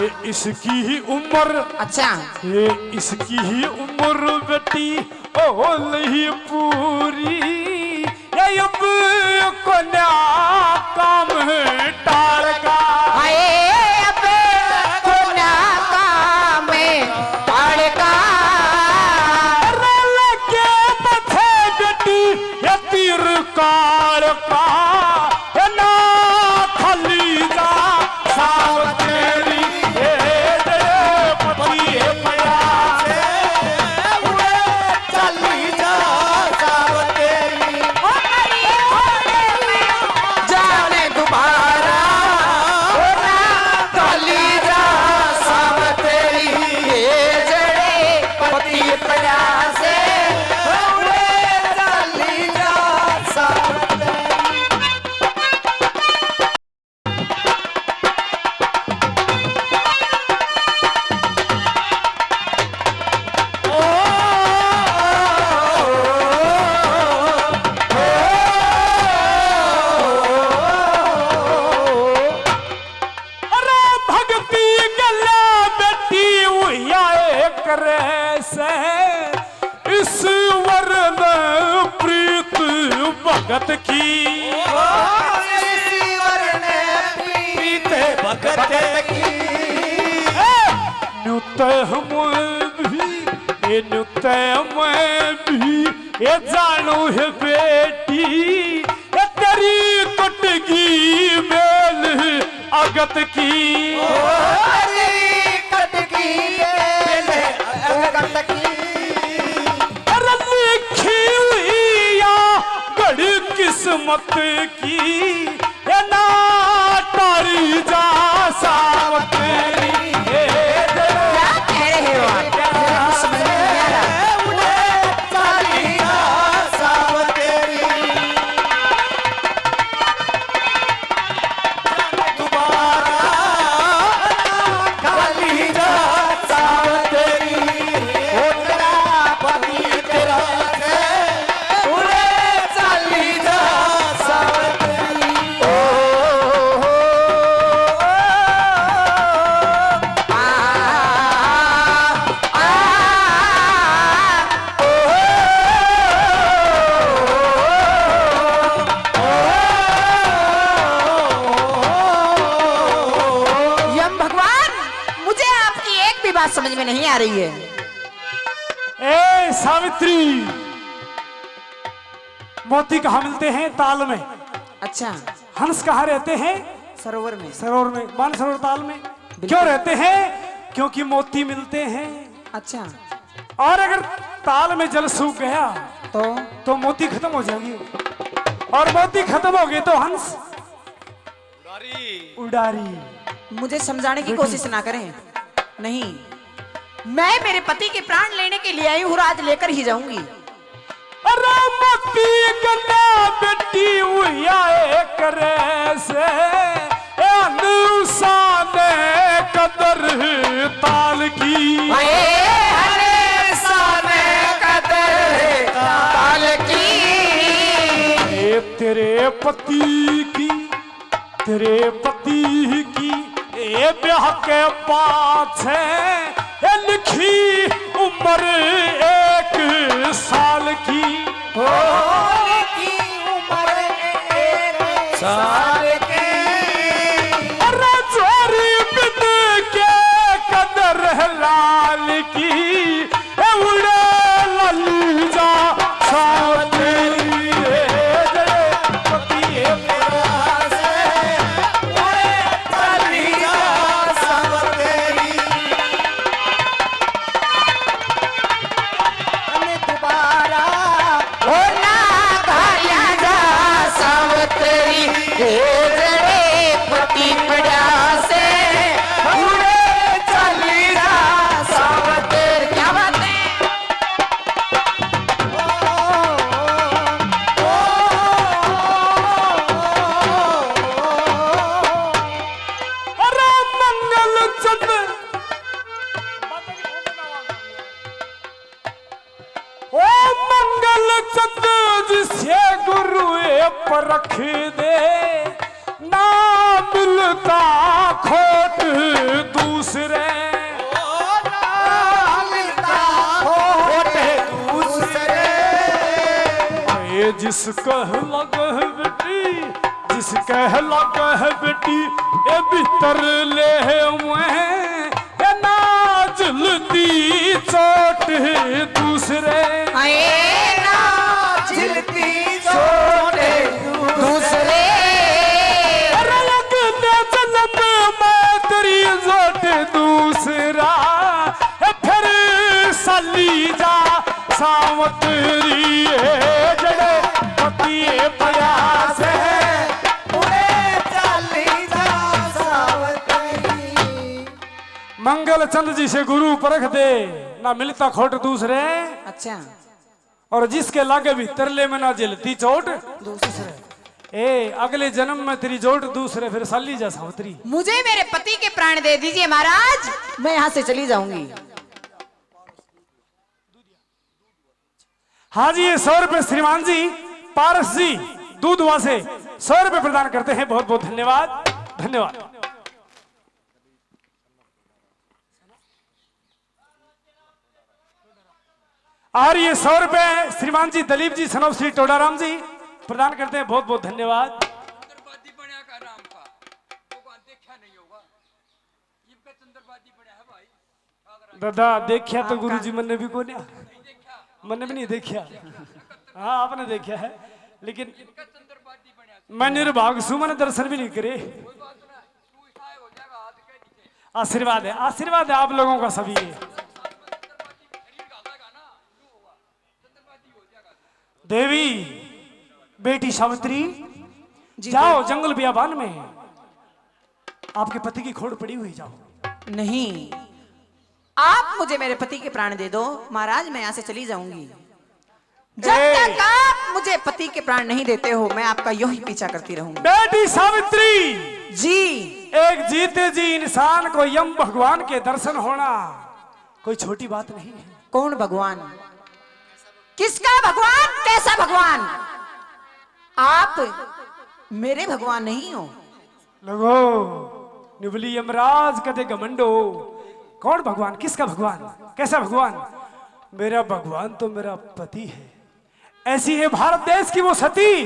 ये इसकी ही उम्र, अच्छा, ये इसकी ही उम्र बेटी ओ नहीं पूरी, ये अब कोन्या काम टार का आए अबे कोना काम झाड़का। के पथे बेटी ये तीर काल का ये ना खली जा सावतेरी ये जड़े पति ये पड़ा चली जा सावतेरी जाने दोबारा होना काली जा सावर तेरी, ये जड़े पति पड़ा से चली जा सावतेरी। अरे भक्ति गला बेटी हुआ करे से ईश्वर ने प्रीत भगत की ईश्वर ने प्रीत भगत की नुतह मैं भी ये जानू है बेटी ये तेरी कुटगी मेल अगत की कटकी पहले कटकी अरे लिखी हुई या बड़ी किस्मत की ये ना तारी जा सावतेरी ये क्या कह रहे हो आप? मेरे समझ में नहीं आ रहा। चली जा सावतेरी दोबारा चली जा सावतेरी ओ तेरा पति तेरा से उड़े चली जा सावतेरी। आ बात समझ में नहीं आ रही है। ए सावित्री, मोती कहाँ मिलते हैं? ताल में। अच्छा, हंस कहाँ रहते हैं? सरोवर में। सरोवर में, मानसरोवर ताल में। क्यों रहते हैं? क्योंकि मोती मिलते हैं। अच्छा, और अगर ताल में जल सूख गया तो मोती खत्म हो जाएगी, और मोती खत्म हो गए तो हंस उड़ारी। मुझे समझाने की कोशिश ना करें। नहीं, मैं मेरे पति के प्राण लेने के लिए आई हूँ, आज लेकर ही जाऊंगी। अरे मोती गन्ना बेटी उया करे से अनुसान कदर ताल की। तेरे पति की ए ब्याह के पाछे लिखी उम्र 1 साल की। अरे चोरी बिन के कदर लाल की उड़े ललू जा रख दे ना मिलता खोट दूसरे। जिस कह लग बेटी, जिस कह लग बेटी ए भीतर ले ना जल्दी चोट दूसरे। दूसरा फिर सली जा सावतरी जड़े पति प्रयास है मंगल चंद जी से गुरु परख दे ना मिलता खोट दूसरे। अच्छा, और जिसके लागे भी तरले में ना जलती चोट दूसरे। ए अगले जन्म में तेरी जोट दूसरे फिर साली जा सावतरी। मुझे मेरे पति के प्राण दे दीजिए महाराज, मैं यहाँ से चली जाऊंगी। हाँ जी, ये 100 रुपए श्रीमान जी पारस जी दूधवा से 100 रुपए प्रदान करते हैं। बहुत बहुत धन्यवाद, धन्यवाद। और ये 100 रुपए श्रीमान जी दलीप जी सनोफ श्री टोडाराम जी प्रदान करते हैं। बहुत बहुत धन्यवाद। दादा देखा तो गुरु जी मैंने भी को मैंने भी नहीं देखा। हाँ आपने देखा है, लेकिन मैं निर्भाग सु मैंने दर्शन भी नहीं करे। आशीर्वाद है, आशीर्वाद है आप लोगों का सभी है। देवी बेटी सावित्री जाओ जंगल बियाबान में, आपके पति की खोड़ पड़ी हुई, जाओ। नहीं, आप मुझे मेरे पति के प्राण दे दो महाराज, मैं यहाँ से चली जाऊंगी। जब तक आप मुझे पति के प्राण नहीं देते हो मैं आपका यूं ही पीछा करती रहूंगी। बेटी सावित्री जी, एक जीते जी इंसान को यम भगवान के दर्शन होना कोई छोटी बात नहीं है। कौन भगवान? किसका भगवान? कैसा भगवान? आप मेरे भगवान नहीं हो। लगो निबली यमराज कदे घमंडो। कौन भगवान? किसका भगवान? कैसा भगवान? मेरा भगवान तो मेरा पति है। ऐसी है भारत देश की वो सती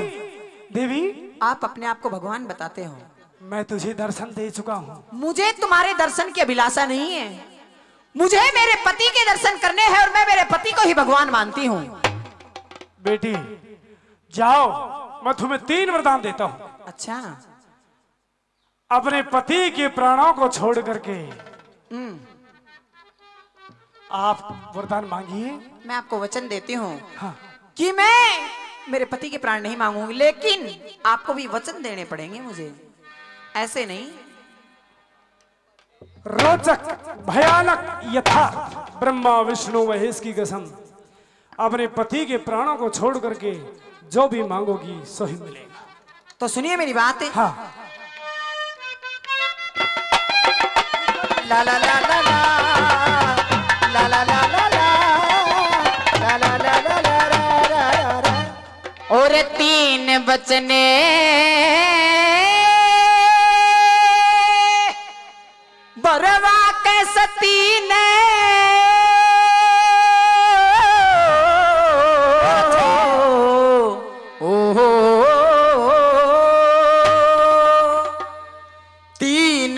देवी। आप अपने आप को भगवान बताते हो। मैं तुझे दर्शन दे चुका हूँ। मुझे तुम्हारे दर्शन की अभिलाषा नहीं है। मुझे मेरे पति के दर्शन करने हैं और मैं मेरे पति को ही भगवान मानती हूँ। बेटी जाओ, मैं तुम्हें 3 वरदान देता हूं। अच्छा। अपने पति के प्राणों को छोड़ करके आप वरदान मांगिए। मैं आपको वचन देती हूँ हाँ। कि मैं मेरे पति के प्राण नहीं मांगूंगी, लेकिन आपको भी वचन देने पड़ेंगे मुझे, ऐसे नहीं। रोचक भयानक यथार्थ ब्रह्मा विष्णु महेश की कसम, अपने पति के प्राणों को छोड़ करके जो भी मांगोगी सो ही मिलेगा। तो सुनिए मेरी बात। हाँ। ला ला ला ला ला ला ला ला ला ला ला ला ला ला। और 3 बचने बरवा के सती ने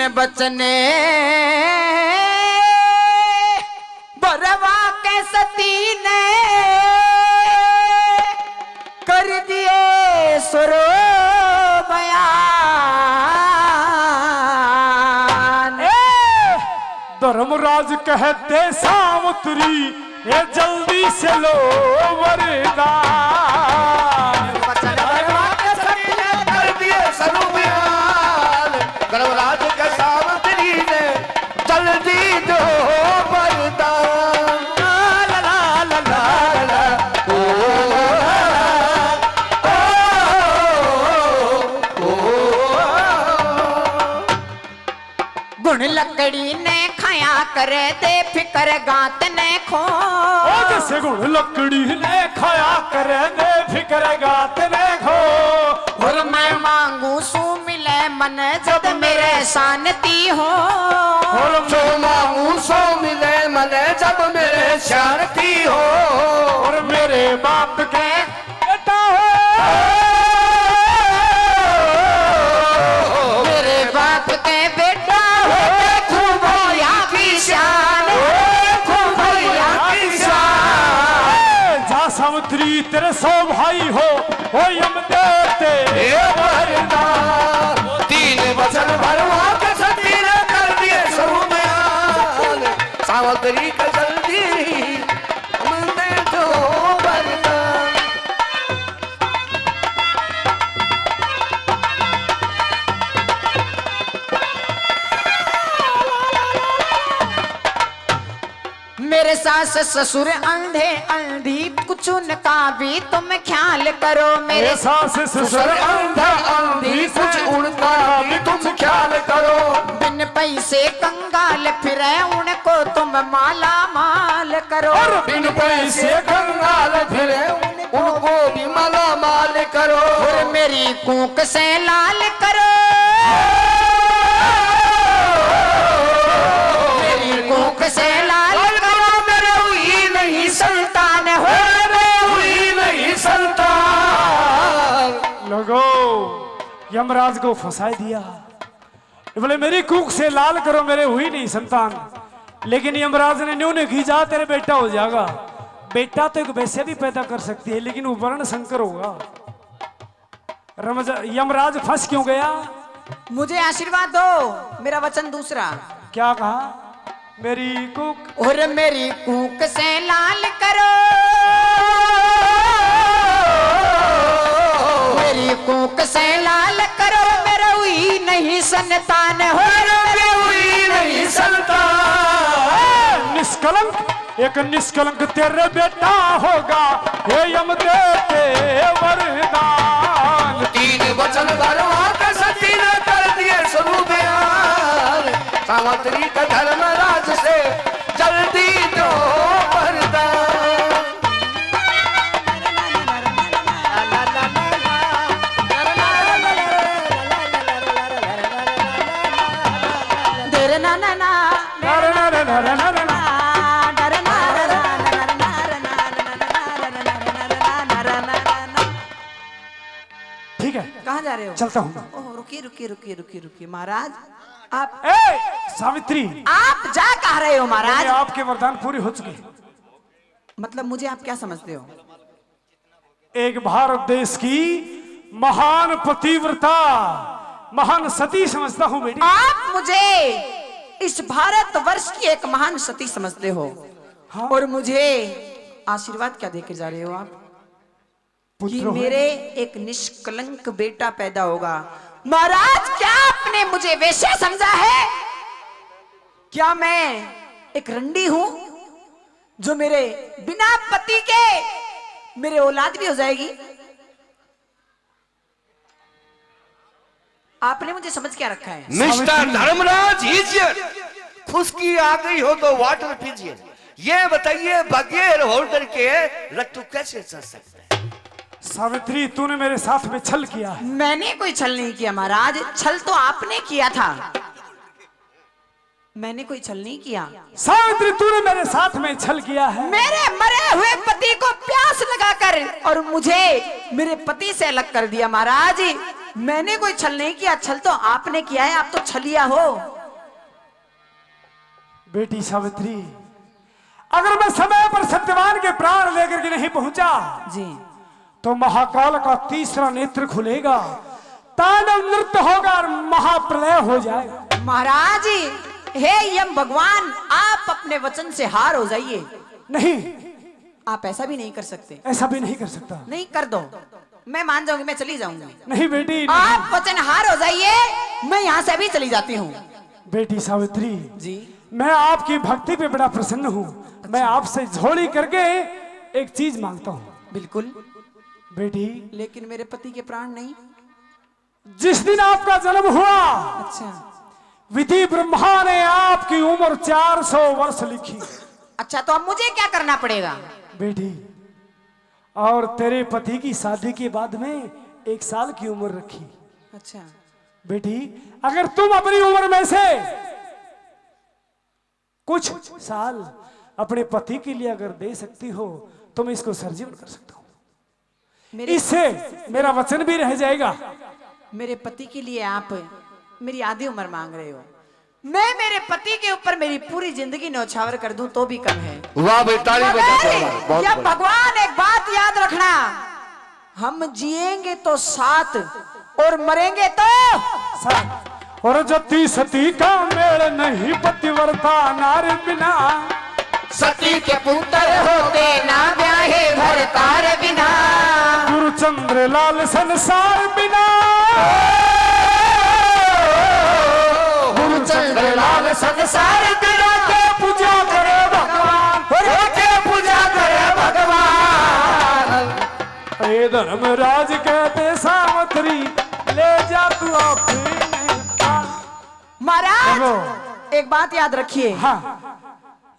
बचने बरवा के सती ने कर दिए सुरो बयान। धर्मराज कहते सावित्री ये जल्दी से लो वरदान। धर्मराज के सावित्री ने जल्दी दो वरदान। ला ला ला ला ला गुण लकड़ी ने खाया करे दे फिकर गात ने खो। जैसे गुण लकड़ी ने खाया करे दे फिकर गात ने खो। और मैं मांगू सू मिले मन जब मेरे शांति हो। और जो मांगू सो मिले मन जब मेरे शांति हो। और मेरे बाप के बेटा हो, मेरे बाप के बेटा हो, खूब भैया की शान, खूब भैया की शान। जा सावित्री तेरे 100 भाई हो यम देते वरदान। 3 वचन भरवा के सती ने कर दिए शुरू बयान। सावित्री का जल्दी हमने दो वरदान। मेरे सास ससुर अंधे अंधी कुछ उनका भी तुम ख्याल करो। मेरे सास ससुर अंधा अंधी कुछ उनका भी तुम ख्याल करो। बिन पैसे कंगाल फिरे उनको तुम माला माल करो। बिन पैसे कंगाल फिरे उनको भी माला माल करो। और मेरी कूक से लाल करो, मेरी कूक से लाल करो। मेरे हुई नहीं संतान हो, हुई नहीं संतान। लोगो यमराज को फंसा दिया। बोले मेरी कूक से लाल करो, मेरे हुई नहीं संतान। लेकिन यमराज ने न्यू ने खींचा तेरे बेटा हो जाएगा। बेटा तो एक वैसे भी पैदा कर सकती है, लेकिन वो वर्ण संकर होगा। यमराज फंस क्यों गया? मुझे आशीर्वाद दो। मेरा वचन दूसरा क्या कहा? मेरी कूक और मेरी कूक से लाल करो, मेरी कूक से लाल करो। मेरा हुई नहीं संतान हो, मेरा हुई नहीं संतान। निष्कलंक एक निष्कलंक तेरे बेटा होगा, हे यम देते वरदान। 3 वचन भरवा के सती ने कर दिए शुरू बयान। सावित्री का धर्मराज से जल्दी दो वरदान। देर ना ना ना नर नर नर नर नर। ठीक है, कहाँ जा रहे हो? चलता हूँ। ओह, रुकिए रुकिए रुकिए रुकिए रुकिए महाराज, आप सावित्री, आप जा कहाँ रहे हो महाराज? आपके वरदान पूरे हो चुके। मतलब मुझे आप क्या समझते हो? एक भारत देश की महान पतिव्रता, महान सती समझता हूँ बेटी। आप मुझे इस भारत वर्ष की एक महान सती समझते हो। हाँ? और मुझे आशीर्वाद क्या देकर जा रहे हो आप? कि पुत्र हो। मेरे एक निष्कलंक बेटा पैदा होगा। महाराज, क्या आपने मुझे वैसे समझा है? क्या मैं एक रंडी हूं जो मेरे बिना पति के मेरे औलाद भी हो जाएगी? आपने मुझे समझ क्या रखा है? मिस्टर धर्मराज इडियट, फुसकी आ गई हो तो वाटर पीजिए। ये बताइए बगैर होल्डर के लट्टू कैसे चल सकता है? सावित्री, तूने मेरे साथ में छल किया है। मैंने कोई छल नहीं किया महाराज, छल तो आपने किया था। मैंने कोई छल नहीं किया। सावित्री, तूने मेरे साथ में छल किया है। मेरे मरे हुए पति को प्यास लगाकर और मुझे मेरे पति से अलग कर दिया महाराज। मैंने कोई छल नहीं किया, छल तो आपने किया है। आप तो छलिया हो। बेटी सावित्री, अगर मैं समय पर सत्यवान के प्राण लेकर के नहीं पहुंचा जी, तो महाकाल का तीसरा नेत्र खुलेगा, तांडव नृत्य होगा और महाप्रलय हो जाएगा। महाराज, हे यम भगवान, आप अपने वचन से हार हो जाइए। नहीं, आप ऐसा भी नहीं कर सकते। ऐसा भी नहीं कर सकता। नहीं कर दो, मैं मान जाऊंगी, मैं चली जाऊंगी। नहीं बेटी, नहीं। आप वचन हार हो जाइए, मैं यहाँ से अभी चली जाती हूँ। बेटी सावित्री जी, मैं आपकी भक्ति पे बड़ा प्रसन्न हूँ। मैं आपसे झोली करके एक चीज मांगता हूँ। बिल्कुल। बेटी, लेकिन मेरे पति के प्राण नहीं। जिस दिन आपका जन्म हुआ, अच्छा विधि ब्रह्मा ने आपकी उम्र 400 वर्ष लिखी। अच्छा, तो अब मुझे क्या करना पड़ेगा? बेटी, और तेरे पति की शादी के बाद में 1 साल की उम्र रखी। अच्छा, बेटी, अगर तुम अपनी उम्र में से कुछ साल अपने पति के लिए अगर दे सकती हो तो मैं इसको सर्जीवन कर सकता हूं। इससे मेरा वचन भी रह जाएगा। मेरे पति के लिए आप मेरी आधी उम्र मांग रहे हो। मैं मेरे पति के ऊपर मेरी पूरी जिंदगी न्यौछावर कर दूं तो भी कम है। वाह भाई, ताली बजाते हैं। बहुत या बढ़िया। भगवान, एक बात याद रखना, हम जिएंगे तो 7 और मरेंगे तो। और जति सती का मेल नहीं, पतिव्रता नारी बिना। सती के पुत्र होते ना ब्याहे घर तार बिना। गुरु चंद्र लाल संसार बिना। गुरु चंद्र लाल संसार बिना के पूजा करे भगवान, के पूजा करे भगवान। ये धर्मराज कहते सावित्री, ले जा तू अपने। महाराज, एक बात याद रखिए। हाँ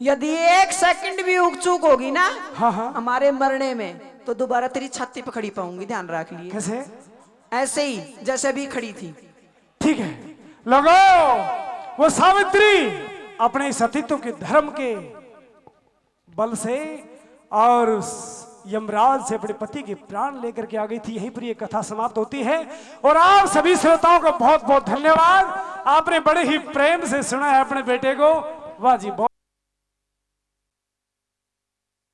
यदि 1 सेकंड भी उग चूक होगी ना हाँ हाँ। हमारे मरने में, तो दोबारा तेरी छाती पे खड़ी पाऊंगी। ध्यान रख लिए। कैसे? ऐसे ही जैसे भी खड़ी थी। ठीक है लोगों, वो सावित्री अपने सतीत्व के धर्म के बल से और यमराज से अपने पति के प्राण लेकर के आ गई थी। यहीं पर ये कथा समाप्त होती है। और आप सभी श्रोताओं का बहुत बहुत धन्यवाद। आपने बड़े ही प्रेम से सुना है अपने बेटे को। वाह जी।